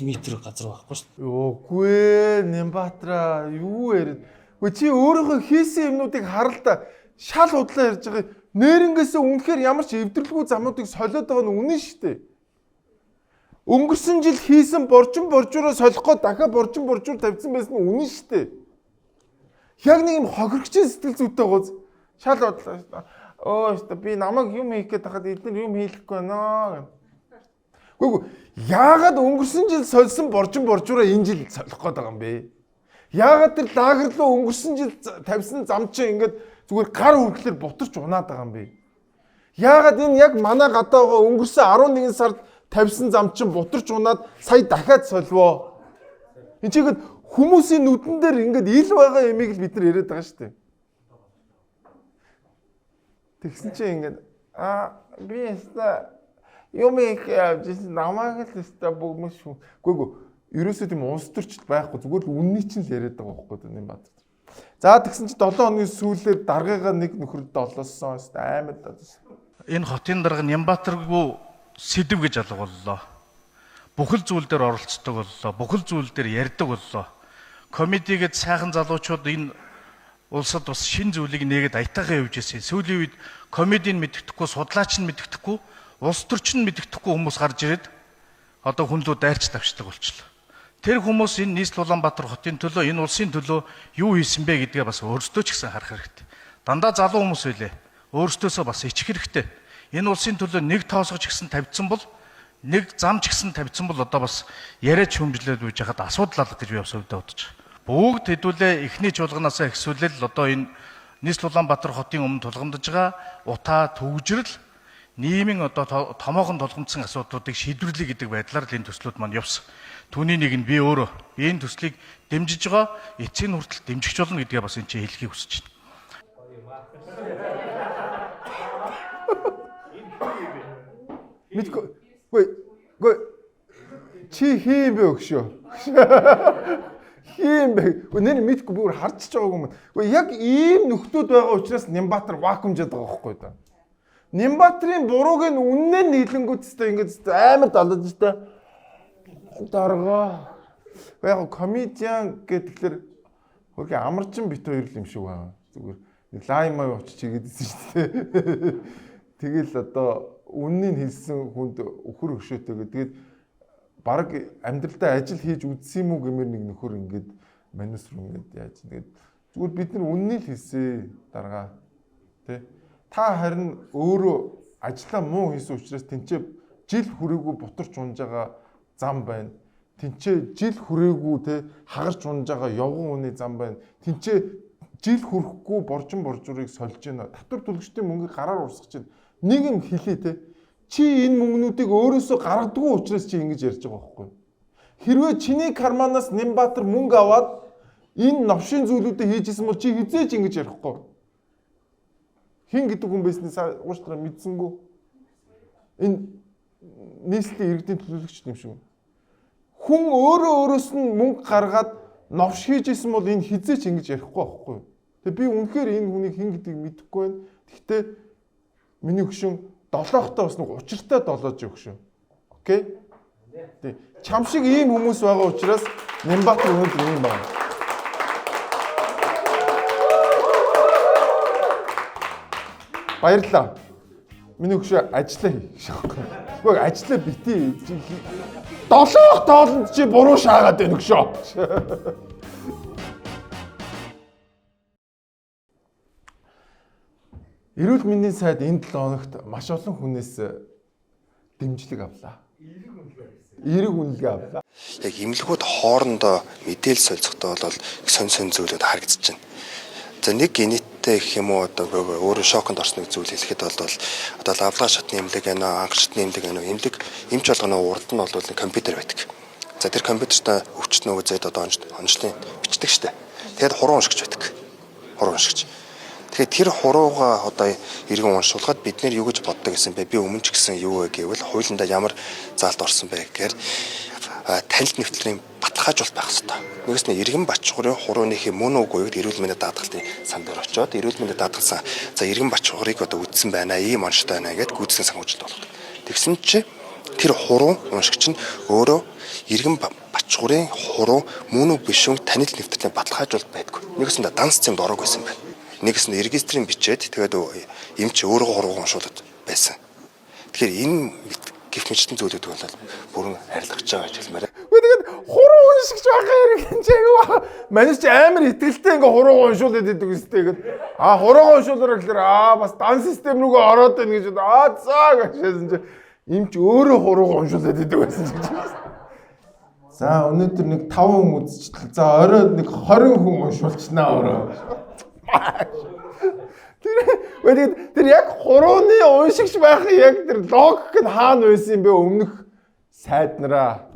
метр газар байхгүй шүү дээ. Үгүй ээ Нямбатра юу яриад. Үгүй чи өөрийнхөө хийсэн юмнуудыг харал та шал худлаа ярьж байгаа. Нэрнгээсээ үнэхээр ямар ч эвдэрлэгүй замуудыг солиод байгаа нь үнэн шүү дээ. Өнгөрсөн жил хийсэн боржуураа солих гээд дахиад боржуур тавьсан байсан нь үнэн шүү дээ. Яг нэг юм хохирогчийн сэтгэл зүйтэй гоц шал бодлоо. Өөстө би намайг юм хийх гээд тахад эдгээр юм хийхгүй байна. Үгүй яагаад өнгөрсөн жил сольсон боржуураа энэ жил солих гээд байгаа юм бэ? Яагаад тэр лагер руу өнгөрсөн жил тавьсан зам чинь ингээд зүгээр гар үргэлээр бутарч унаад байгаа юм бэ? Яагаад энэ яг манай гадаа өнгөрсөн 11 сард тавьсан зам чинь бутарч унаад сая дахиад соливо. Энд чигэд хүмүүсийн нүдэн дээр ингээд ил байгаа ямиг л бид нар яриад байгаа шүү дээ. Тэгсэн чинь ингээд би яста юм их намайг л яста бүгмэш шүү. Гүйгүй ерөөсөө тийм улс төрчд байхгүй зүгээр л үнний чинь л яриад байгаа байхгүй юм бат. За тэгсэн чинь 7 хоногийн сүүлээр даргыгаа нэг нөхөр долоосон амар дадсан. Энэ хотын дарга Нямбатаргүй сэдв гэж алга боллоо. Бүхэл зүйл дээр оролцдог боллоо. Бүхэл зүйл дээр ярьдаг боллоо. Комедигээд сайхан залуучууд энэ улсад бас шин зүйлийг нээгээд аятайхан явж ирсэн. Сүүлийн үед комедийн мэддэхгүй, судлаач нь мэддэхгүй, улс төрчин мэддэхгүй хүмүүс гарч ирээд одоо хүн лөө дайрч тавьчихдаг болчихлоо. Тэр хүмүүс энэ нийслэл Улаанбаатар хотын төлөө, энэ улсын төлөө юу хийсэн бэ гэдгээ бас өөрсдөө ч гэсэн харах хэрэгтэй. Дандаа залуу хүмүүс байлээ. Өөрсдөөсөө бас ичих хэрэгтэй. Энэ улсын төлөө нэг тоосгоч гэсэн тавьдсан бол, нэг зам ч гэсэн тавьдсан бол одоо бас яриач хүмжлээд үйж хахад асуудал алга гэж би бас өвдөө бодож байгаа. Бүгд хэдүүлээ эхний чуулганаасаа ихсүүлэл одоо энэ нийслэл Улаанбаатар хотын өмнө тулгамдж байгаа утаа төгжрөл нийгмийн одоо томоохон тулгамдсан асуудлуудыг шийдвэрлэе гэдэг байдлаар л энэ төслүүд маань явсан. Түүний нэг нь би өөрөө энэ төслийг дэмжиж байгаа, эцсийн хүртэл дэмжиж болно гэдгээ бас энэ чинь хэлхийг хүсэж байна. Мэдгүй чи хийм бэ өгшөө. Хийм бэ. Нэр мэдгүй бүр харж байгаагүй юм. Гэхдээ яг ийм нөхдүүд байгаа учраас Нямбатар вакуумжаад байгаа байхгүй да. Нямбатрын бурууг нь үннээ нийлэнгүүтстэй ингэж амар далдаж та дарга. Яг комедиан гэхэлэр хөөе амарчин бит хоёр л юм шиг байна. Зүгээр нэг лайм май очиж игээдсэн шүү дээ. Тэгэл одоо үннийг хэлсэн хүнд өхөр өшөөтэйгээ тэгээд баг амьдралдаа ажил хийж үзсэн юм уу гэмээр нэг нөхөр ингээд манус руу ингээд яаж тэгээд зүгээр бид нар үннийг хэлсэн дарга тий та харин өөрөө ажиллаа муу хийсэн учраас тэнцээ жил хүрээгүй бутарч унж байгаа зам байна. Тэнцээ жил хүрээгүй тий хагарч унж байгаа явган үний зам байна. Тэнцээ жил хүрэхгүй боржин боржуурыг сольж байна. Татвар төлөгчдийн мөнгөийг гараар урсгаж байна. Нэг юм хэлээ те. Чи энэ мөнгнүүдийг өөрөөсөө гаргадаггүй учраас чи ингэж ярьж байгаа байхгүй. Хэрвээ чиний карманаас Нямбатар мөнгө аваад энэ новшийн зүйлүүдийг хийжсэн бол чи хизээж ингэж ярихгүй. Хин гэдэг хүн байснаас ууштраа мэдсэнгүү. Энэ нийслэлийн иргэдийн төлөөлөгч юм шиг. Хүн өөрөөс нь мөнгө гаргаад новш хийжсэн бол энэ хизээж ингэж ярихгүй байхгүй. Тэгээ би үнэхээр энэ хүнийг хин гэдгийг мэдэхгүй байна. Гэхдээ миний өгшин долоохтой бас нэг учиртай долоож өгшин. Окей? Тэг. Чам шиг ийм хүмүүс байгаа учраас Нямбатар өнөөдөр ийм байна. Баярлалаа. Миний өгшөө ажиллаа хийх шахахгүй. Гэхдээ ажиллаа битээ. Долоох тоолонд чи буруу шаагаад байна өгшөө. Эрүүл мэндийн сайд энэ 7 хоногт маш олон хүнээс дэмжлэг авлаа. Эерэг үнэлгээ авлаа. Яг эмнэлгүүд хоорондоо мэдээлэл солилцохдоо бол сонь зүйлүүд харагдаж байна. За нэг генеттэй гэх юм уу одоо өөрөө шоконд орсныг зүйл хэлэхэд бол одоо лавлаа шатны эмнэлэг байна, анх шатны эмнэлэг байна. Эмнэлэг эмч болгоны урд нь бол компьютер байдаг. За тэр компьютерт өвчтөн үзээд одоо онцлог бичдэг штэ. Тэгэд хуруу уншигч байдаг. Хуруу уншигч. Тэгэхээр тэр хурууга одоо иргэн уншуулгаад бид нэр юу гэж боддог гэсэн бэ? Би өмнө ч гэсэн юу вэ гэвэл хуулиндаа ямар заалт орсон бэ гэхээр танилт нэвтрийн баталгаажуулалт байх хэрэгтэй. Нэгээс нь иргэн бачгуурын хурууныхын мөн үгүй гэд эрүүл мэндийн даатгалтын сан дээр очиод эрүүл мэндийн даатгалсан за иргэн бачгуурыг одоо үдсэн байна, ийм онцтой байна гэд гүйцэтгэх санхүүжилт болгодог. Тэгсэн чи тэр хуруу уншигч нь өөрөө иргэн бачгуурын хуруу мөн үг биш юм танилт нэвтрийн баталгаажуулалт байдгүй. Нэгээс нь данс цэмд ороог байсан байна. Нэгс нь регистрийн бичээд тэгээд эмч өөрөө хурууг уншуулад байсан. Тэгэхээр энэ гих мэтчтэн зүйлүүд бол бүрэн арилгаж байгаа гэж хэлмээр. Тэгээд хуруу уншигч байгаа хэрэг энэ яг манайс чи амар итгэлтэй ингээ хурууг уншуулад идэг үстэй гээд хурууг уншуулаар гэхээр бас дан систем рүүгээ ороод байна гэж цаа гэжсэн чи эмч өөрөө хурууг уншуулад идэг байсан гэж. За өнөөдөр нэг 5 хүн үзчихлээ. За оройд нэг 20 хүн уншуулчихнаа өөрөө. Тэр яг хурууны уншигч байх яг тэр логик нь хаана байсан юм бэ өмнөх сайднараа.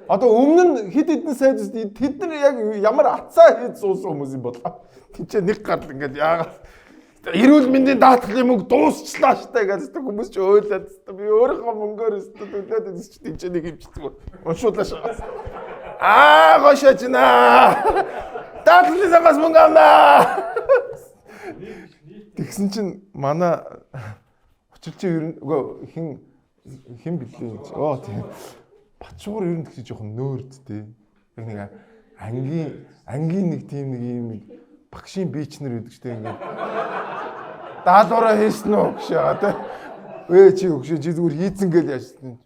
Одоо өмнө нь хэд хэдэн сайд тэд нар яг ямар атсаа хийж суусан хүмүүс юм болоо. Тинчээ нэг гал ингээд яагаад эрүүл мэндийн даатгалын мөнгө дуусчлаа штэ гэж хүмүүс ч ойлаад би өөрийнхөө мөнгөөр төлөөд үзчих тинчээ нэг хэмждэг. Уншуулаач. Гошоочна. Даатгалын сангаас мөнгө авнаа. Тэгсэн чинь манай очилчин ер нь хэн билээ. Тийм. Бачуур ер нь тэгж жоохон нөөрд тий. Яг нэг ангийн нэг тийм нэг юм багшийн бичнэр гэдэг чинь ингээд даалгавраа хийсэн үү гэж яагаад те. Өө чи өгшөө чи зүгээр хийцэн гэл яажсан.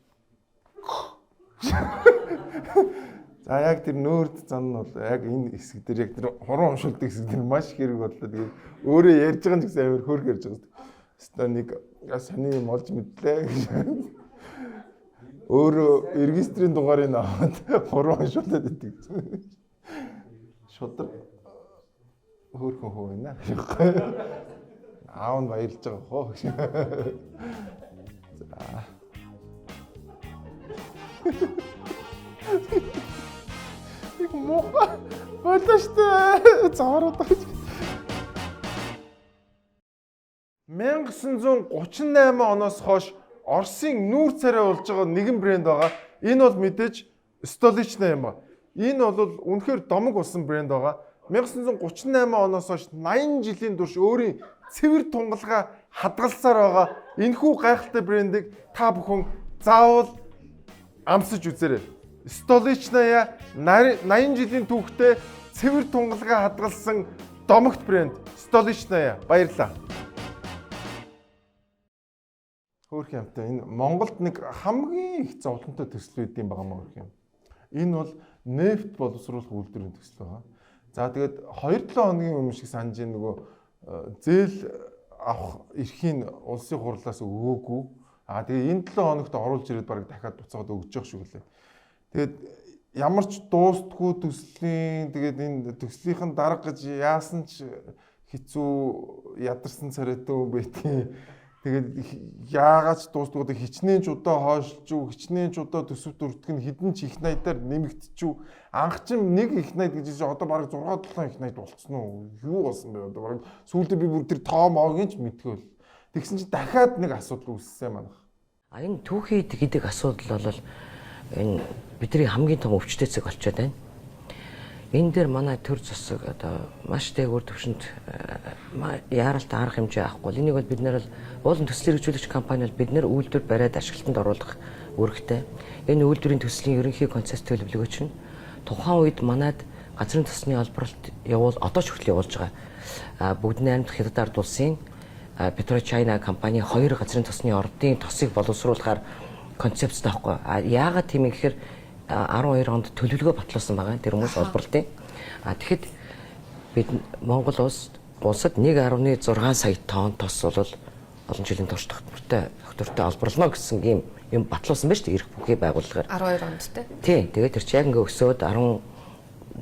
За яг тэр нөөрд зан нь бол яг энэ хэсэг дээр яг тэр хуран уншилдаг хэсэг дээр маш хэрэг боллоо. Тэгээд өөрөө ярьж байгаа нь ч гэсэн амар хөөрх ярьж байгаа. Хэвээ нэг сони юм олж мэдлээ гэж. Өөрөө регистрийн дугаарыг аваад хуран уншуулдаг гэдэг. Шудраг хөөрхөн хөө байна. Аав нь баярлж байгаа хоо. За. Их муха болооштой. Цаараад байгаа. 1938 оноос хойш Оросын нүүр царай болж байгаа нэгэн брэнд байгаа. Энэ бол мэдээж Stolichna юм ба. Энэ бол үнэхээр домог болсон брэнд байгаа. 1938 оноос хойш 80 жилийн турш өөрийн цэвэр тунгалгаа хадгалсаар байгаа. Энэхүү гайхалтай брэндийг та бүхэн заавал амсаж үзээрэй. Stolichna 80 жилийн түүхтэй цэвэр тунгалгаа хадгалсан домогт брэнд Stolichna. Баярлалаа. Хөөх юмтай энэ Монголд нэг хамгийн их зовлонтой төсөл үүд юм байгаа мөн юм. Энэ бол нефт боловсруулах үйлдвэрийн төсөл байгаа. За тэгээд 2-7 хоногийн өмнө шиг санаж нөгөө зээл авах эрхийн улсын хурлаас өгөөгүй. Тэгээ энэ 7 хоногт оруулж ирээд баг дахиад буцаад өгж явах шиг лээ. Тэгээд ямар ч дуустдаггүй төслийн тэгээд энэ төслийнхэн дарга гэж яасан ч хэцүү ядарсан царайтай юм байтгийн. Тэгээд яагаад ч дуустдаггүй хичнээн ч удаа хойшлж, хичнээн ч удаа төсөвт өртгөн хідэн ч их найдаар нэмэгдчихв. Анх ч нэг их найд гэж одоо бараг 6-7 их найд болцсон уу? Юу болсон бэ? Одоо бараг сүүлдээ би бүр тэр тоо моогийн ч мэдгүй. Тэгсэн чи дахиад нэг асуудал үүссэн манайх. Энэ түүхий гэдэг асуудал бол энэ бидний хамгийн том өвчтөй зэг болчиход байна. Энэ дээр манай төр засаг одоо маш дээгүүр төвшөнд яаралтай арга хэмжээ авахгүй. Энийг бол бид нэр бол уулын төсөл хэрэгжүүлэгч компани бол бид нэр үйлдвэр бариад ашиглалтанд оруулах үүрэгтэй. Энэ үйлдвэрийн төслийн ерөнхий концепт төлөвлөгөөч нь тухайн үед манайд газрын тосны олборлолт одоо ч хүртэл явуулж байгаа. Бүгд найрамдах Хятад ард улсын PetroChina компани 2 газрын тосны ордын тосыг боловсруулахаар концепттэй байхгүй. Яагаад тийм юм гэхээр 12 онд төлөвлөгөө батлуулсан байгаа. Тэр хүмүүс олборлолтын. Тэгэхэд бид Монгол улсад 1.6 сая тонн тос бол олон жилийн турш доктортой олборлоно гэсэн юм батлуулсан байж тээ эрх бүхий байгууллагаар 12 онд тий. Тэгээд тэр чинь яг ингээ өсөөд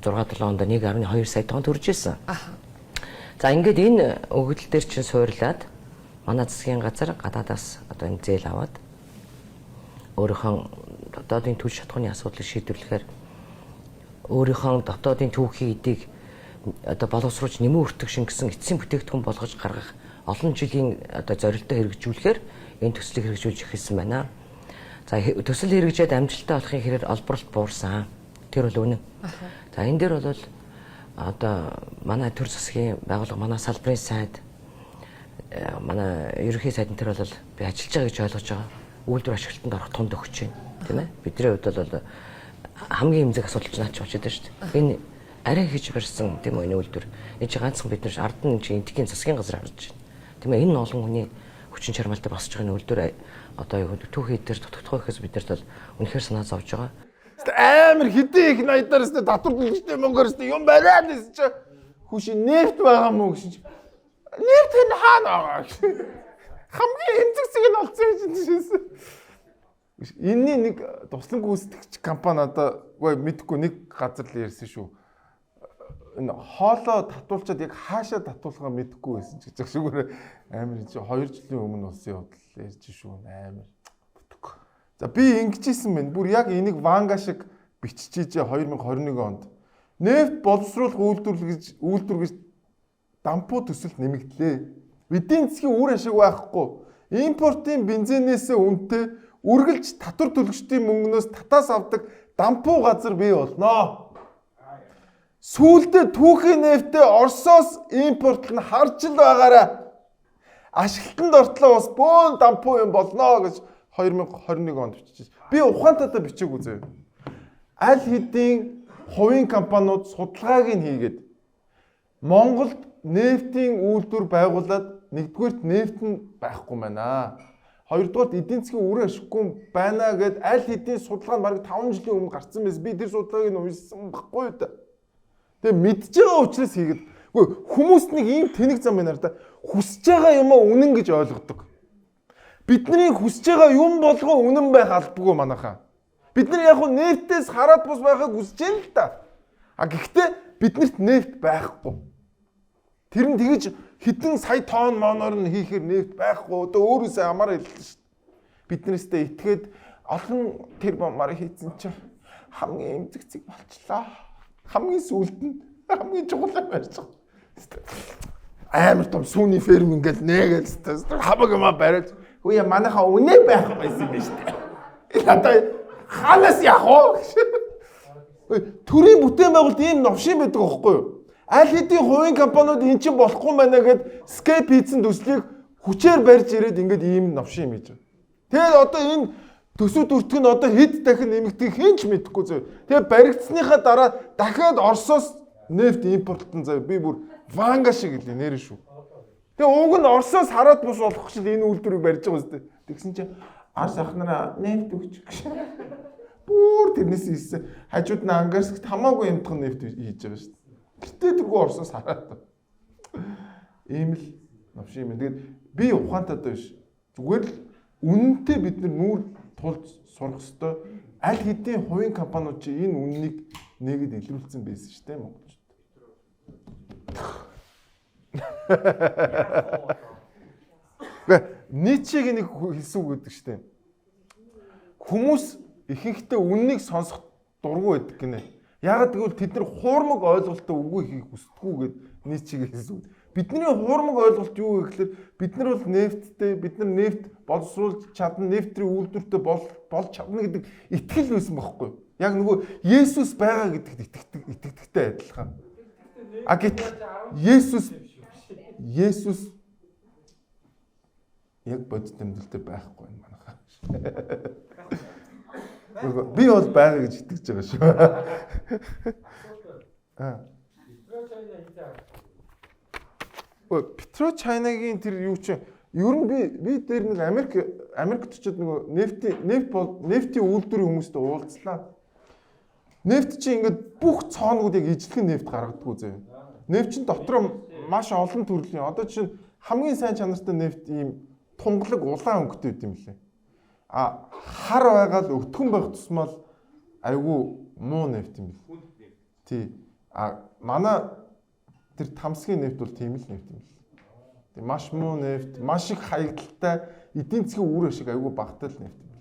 16-7 онд 1.2 сая тонн төрж ирсэн. За ингээд энэ өгөгдөл дээр чинь суурлаад манай засгийн газар гадаадаас одоо энэ зээл аваад өөрийнхөө дотоодын түл шатхууны асуудлыг шийдвэрлэхээр өөрийнхөө дотоодын түүхийн эдийг одоо боловсруулж нэмэн өртөгшин гэсэн эцсийн бүтээгдэхүүн болгож гаргах олон жилийн одоо зорилтоо хэрэгжүүлэхээр энэ төслийг хэрэгжүүлж эхэлсэн байна. За төсөл хэрэгжээд амжилттай болохын хэрээр олборлолт буурсан. Тэр бол үнэн. За энэ дээр бол одоо манай төр засгийн байгууллага, манай салбарын сайд, манай ерөнхий сайдын тэр бол би ажиллаж байгаа гэж ойлгож байгаа. Үйлдвэр ашиглалтанд орох тунд өгч байна. Тийм ээ. Бидний хувьд бол хамгийн эмзэг асуудал ч наач очоод байна шүү дээ. Энэ арай хийж барьсан тийм үү энэ үйлдвэр. Энэ чинь ганцхан бид нар ард нь чинь эдгийн засгийн газар харж байна. Тийм ээ. Энэ олон хүний хүчин чармаалтай босч байгаа энэ үйлдвэр одоо юу түүхий дээр дутагдах гэхээс бид нарт бол үнэхээр санаа зовж байгаа. Амар хэдэн их найдаар өстө татвар төлөвчтэй Монгол өстө юм бариад гэсэн чи хүши нефт байгаа мó гэсэн чи нефт нь хаана байгаа гэсэн. Хамгийн эмзэгсэг нь олцсон гэж хэлсэн. Энэний нэг туслан гүйцэтгэгч компани одоо мэдхгүй нэг газар л ярьсан шүү. Энэ хоолоо татуулчаад яг хаашаа татуулахаа мэдэхгүй байсан ч гэж шүүгээр амар чи 2 жилийн өмнө улсын явдал ярьж шүү амар. За би ингэжсэн байна. Бүр яг энийг Ванга шиг биччихээ 2021 онд. Нефт боловсруулах үйлдвэр гэж дампуу төсөлд нэмэгдлээ. Эдийн засгийн үр ашиг байхгүй. Импортын бензинээс үнэтэй үргэлж татвар төлөгчдийн мөнгнөөс татаас авдаг дампуу газар бий болно. Сүүлдээ түүхийн нефтээ Оросоос импортлон харж л байгаарай. Ашиглалтанд ортлоо бас бөөн дампуу юм болно гэж 2021 онд бичиж. Би ухаантайдаа бичээгүй зөө. Аль хэдийн хувийн компаниуд судалгааг нь хийгээд Монголд нефтийн үйлдвэр байгуулад нэгдүгээрт нефт нь байхгүй байна. Хоёрдугаарт эдийн засгийн үр ашиггүй байна гэд аль хэдийн судалгаа нь бараг 5 жилийн өмнө гарсан байсан. Би тэр судалгааг нь уншсан байхгүй да. Тэгээ мэдж байгаа учраас хийгээд. Үгүй хүмүүс нэг ийм тэнэг зам байна да. Хүсэж байгаа юм үнэн гэж ойлгодог. Бидний хүсэж байгаа юм болгоо үнэн байх албагүй манайхаа. Бид нар яг хөө нефтээс хараад бус байхыг хүсэж байна л да. Гэхдээ биднэрт нефт байхгүй. Тэр нь тэгж хэдэн сая тонн моноор нь хийхээр нефт байхгүй. Одоо өөрөөсөө амаар хэлсэн шүү дээ. Биднээсээ итгээд олон тэр бомаар хийцэн чинь хамгийн эмзэгцэг болчлоо. Хамгийн сүүлд нь хамгийн чухал юм ярьж байгаа. Амар том сүүний ферм ингээл нээгээл хамаг юм бариад үе манайхаа үнэ байх байсан юм шүү дээ. Одоо ханаас яах вэ? Төрийн бүтээн байгуулалт ийм новшин байдаг аахгүй юу? Аль хэдийн хувийн компаниуд эн чинь болохгүй байна гэд скеп хийсэн төслийг хүчээр барьж ирээд ингээд ийм новшин юм хийж байгаа. Тэгээд одоо энэ төсөв бүртгэг нь одоо хэд дахин нэмэгдгийг хэн ч мэдэхгүй зөө. Тэгээд баригдсныхаа дараа дахиад Оросоос нефт импортлон зав би бүр ванга шиг хэлээ нэрэн шүү. Тэгээд уг нь Оросоос хараад бус болох чинь энэ үйлдвэрийг барьж байгаа үстэй. Тэгсэн чинь Арс ахнараа нефт өгч гэж. Бүр тэрнээс ийсэн хажууд нь Ангарскт хамаагүй юмдхан нефт хийж байгаа шүү. Гэтэ тэргүй Оросоос хараад. Ийм л новшин юм. Тэгээд би ухаантай биш. Зүгээр л үнэнтэй бид нүүр тулж сурах ёстой. Аль хэдийн хувийн компаниуд чи энэ үннийг нэгэд илрүүлсэн байсан шүү дээ Монголд. Ницшегийн нэг хэлсэн үг гэдэг шүү дээ. Хүмүүс ихэнхдээ үннийг сонсох дургу байдаг гинэ. Яг тэгвэл тэд нар хуурмаг ойлголттой үгүй хийх хүсдэггүй гэд Ницшегийн хэлсэн үг. Бидний хуурмаг ойлголт юу вэ гэхээр бид нар бол нефттэй, бид нар нефт боловсруулж чадна, нефтрийн үйлдвэртэй болж чадна гэдэг итгэл байсан байхгүй юу? Яг нөгөө Есүс байгаа гэдэгт итгэдэгтэй адилхан. А гэтэл Есүс яг бодит амьдралтай байхгүй юм манайхаа. Би бол байгаа гэж итгэж байгаа шүү. Петро Чайнагийн тэр юу ч ер нь би дээр нэг Америкт очиод нөгөө нефтийн үйлдвэрийн хүмүүстэй уулзлаа. Нефт чи ингээд бүх цоонууд яг ижлэгэн нефт гаргадаггүй зөө. Нефт чин дотроо маш олон төрлийн. Одоо чинь хамгийн сайн чанартай нефт ийм тунгалаг улаан өнгөтэй юм лээ. А хар байгаад өтгөн байх тусмал айгүй муу нефт юм бэл. Тий. А манай тэр тамсгийн нефт бол тийм л нефт юм бэл. Тэг маш муу нефт, маш их хаягдaltaй эдийн засгийн үр ашиг айгүй багтай л нефт юм бэл.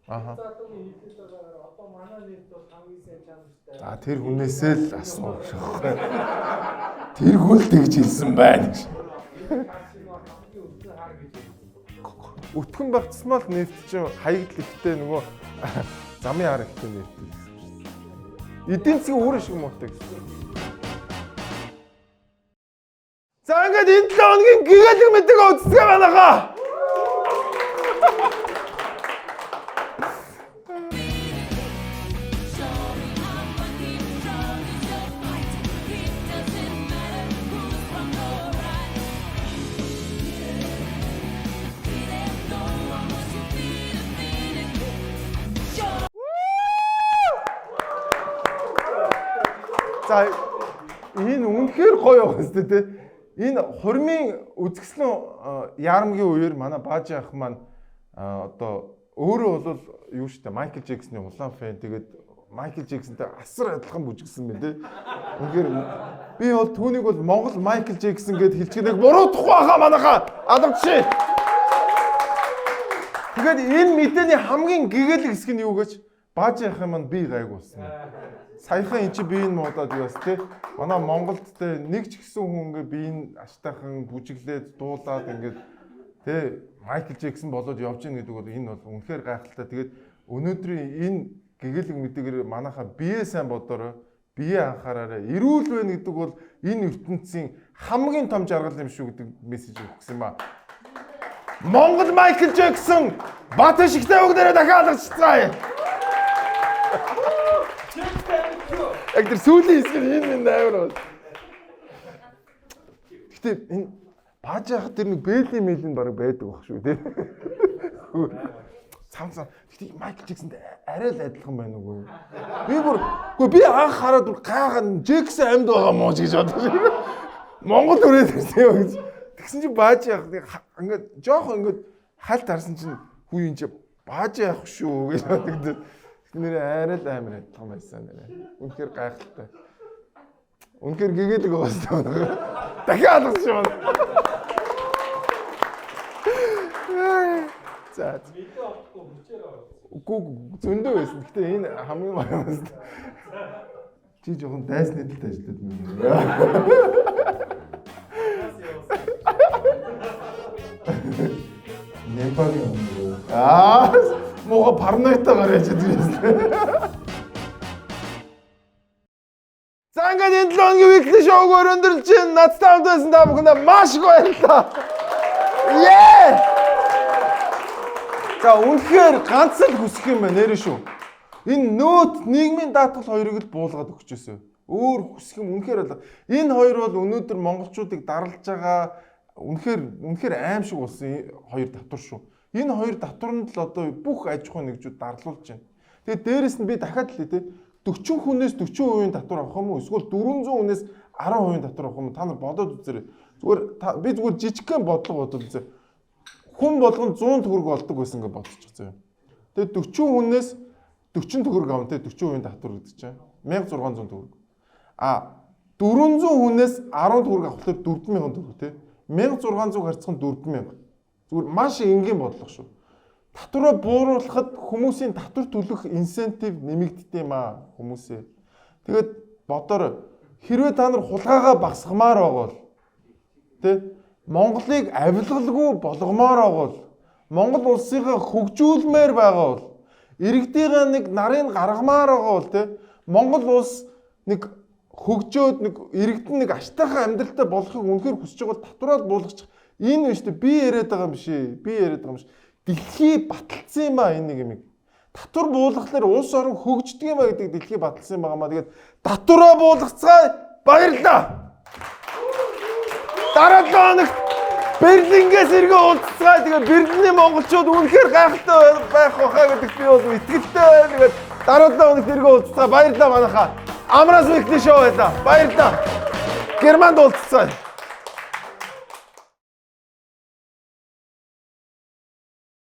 Аха. А тэр хүнээсээ л асуух шахах. Тэр хүн л тэгж хэлсэн байна. Өтгөн байх тусмал нефт чинь хаягдл ихтэй нөгөө замын ар ихтэй нефт гэсэн шүү дээ. Эдийн засгийн үр ашиг муутай гэсэн. За ингээд энэ 7 хоногийн гэгээлэг мэдэг үзсгээ банаха. За энэ үнэхээр гоё байх хэвчээ те. Энэ хурмын үзэсгэлэн яармгийн үеэр манай Баажи ах маань одоо өөрөө бол юу штэ Майкл Джексоны улаан фэн. Тэгээд Майкл Джексонтэй асар адилхан бүжигсэн мэн те. Үнэхээр би бол түүнийг бол Монгол Майкл Джексон гэд хэлчихнэг буруудахгүй хаа манайхаа алавчи. Тэгээд энэ мэдээний хамгийн гэгээлэг хэсэг нь юу гэж Баажи ах маань би гайгуулсан. Саяхан эн чи биеийн муудаад яас те. Манай Монголд те нэг ч гэсэн хүн ингээ биеийн аштайхан бүжиглээд дуулаад ингээд те Майкл Джексон болоод явж гин гэдэг бол энэ бол үнэхээр гайхалтай. Тэгээд өнөөдрийн энэ гэгээлэг мэдээгээр манайхаа бие сайн бодорой, бие анхаараарай. Эрүүл байна гэдэг бол энэ ертөнцийн хамгийн том жаргал юм шүү гэдэг мессеж өгсөн ба. Монгол Майкл Джексон бат ашигтай өгнөрөө дахиад алгацгаая. Яг тэр сүүлийн хэсэг энэ минь амар байна. Гэтэ энэ бааж яхад тэр нэг бэйли мэйлэн баг байдаг баг шүү тий. Цам. Гэтэ Майкл Джексонтэй арай л адилхан байна уу? Би анх хараад гайхаад Джексон амьд байгаа мó гэж бодсон. Монгол үрээд ирсэн юм гэж. Тэгсэн чинь бааж яах ингээд жоох ингээд хальт харсан чинь хүү юм чи бааж яах шүү гэж бодогдод. Нэр арай л амар адилхан байсан нэрээ. Үнэхээр гайхалтай. Үнэхээр гэгээлэг байгаастай байна. Дахиад алгасан юм. За. Үгүй зөндөө байсан. Гэтэ энэ хамгийн маягаас. Чи жоохон дайсны талд ажиллаад байна. Непали юм. Мого парнойтоо гараад ирсэн. За ингээд энэ 7 хоногийн weekly show-г өрөндөрч надтай хамт байсан та бүхэндээ маш их баярлалаа. За үнэхээр ганц л хүсэх юм байна нэрээ шүү. Энэ нөөт нийгмийн даатгал хоёрыг л буулгаад өгч өсөө. Өөр хүсэх юм үнэхээр бол энэ хоёр бол өнөөдөр монголчуудыг дарлаж байгаа үнэхээр аим шиг болсон хоёр татвар шүү. Энэ хоёр татварнд л одоо бүх аж ахуй нэгжүүд дарлуулж байна. Тэгээд дээрэс нь би дахиад л тий 40 хүнээс 40% татвар авах юм уу? Эсвэл 400 хүнээс 10% татвар авах юм уу? Та нар бодоод үзээрэй. Би зүгээр жижигхэн бодлого бодоод үзээ. Хүн болгонд 100 төгрөг олдог байсан гэж бодчих заяа. Тэгээд 40 хүнээс 40 төгрөг авна те 40% татвар гэдэг чинь 1600 төгрөг. 400 хүнээс 10 төгрөг авахлаар 4000 төгрөг те 1600 харьцах нь 4000. Зүгээр маш энгийн бодлого шүү. Татвараа бууруулахад хүмүүсийн татвар төлөх инсентив нэмэгддэг юм аа хүмүүсээ. Тэгээд бодоор хэрвээ та нар хулгайгаа багасгамаар байгаа бол тэ Монголыг авилгалгүй болгомоор байгаа бол Монгол улсыгаа хөгжүүлмээр байгаа бол иргэдийн нэг нарыг гаргамаар байгаа бол тэ Монгол улс нэг хөгжөөд нэг иргэдэн нэг аштайхан амьдралтай болохыг үнэхээр хүсэж байгаа бол татвараа буулгачих. Энэ биш би яриад байгаа юм биш. Би яриад байгаа юм биш. Дэлхий баталсан юм аа энэ нэг юм. Татвар буулгахлаар улс орон хөгждөг юм а гэдэг дэлхий баталсан юм байгаа маа. Тэгээд татвараа буулгацгаая. Баярлалаа. Дараа 7 хоногт Берлингээс иргэн уулзцгаая. Тэгээд Берлиний монголчууд үнэхээр гайхалтай байх байхаа гэдэгт би бол итгэлтэй байна. Тэгээд дараа 7 хоногт иргэн уулзцгаая. Баярлалаа манайхаа. Амраас weekly show байлаа. Баярлалаа. Германд уулзцгаая.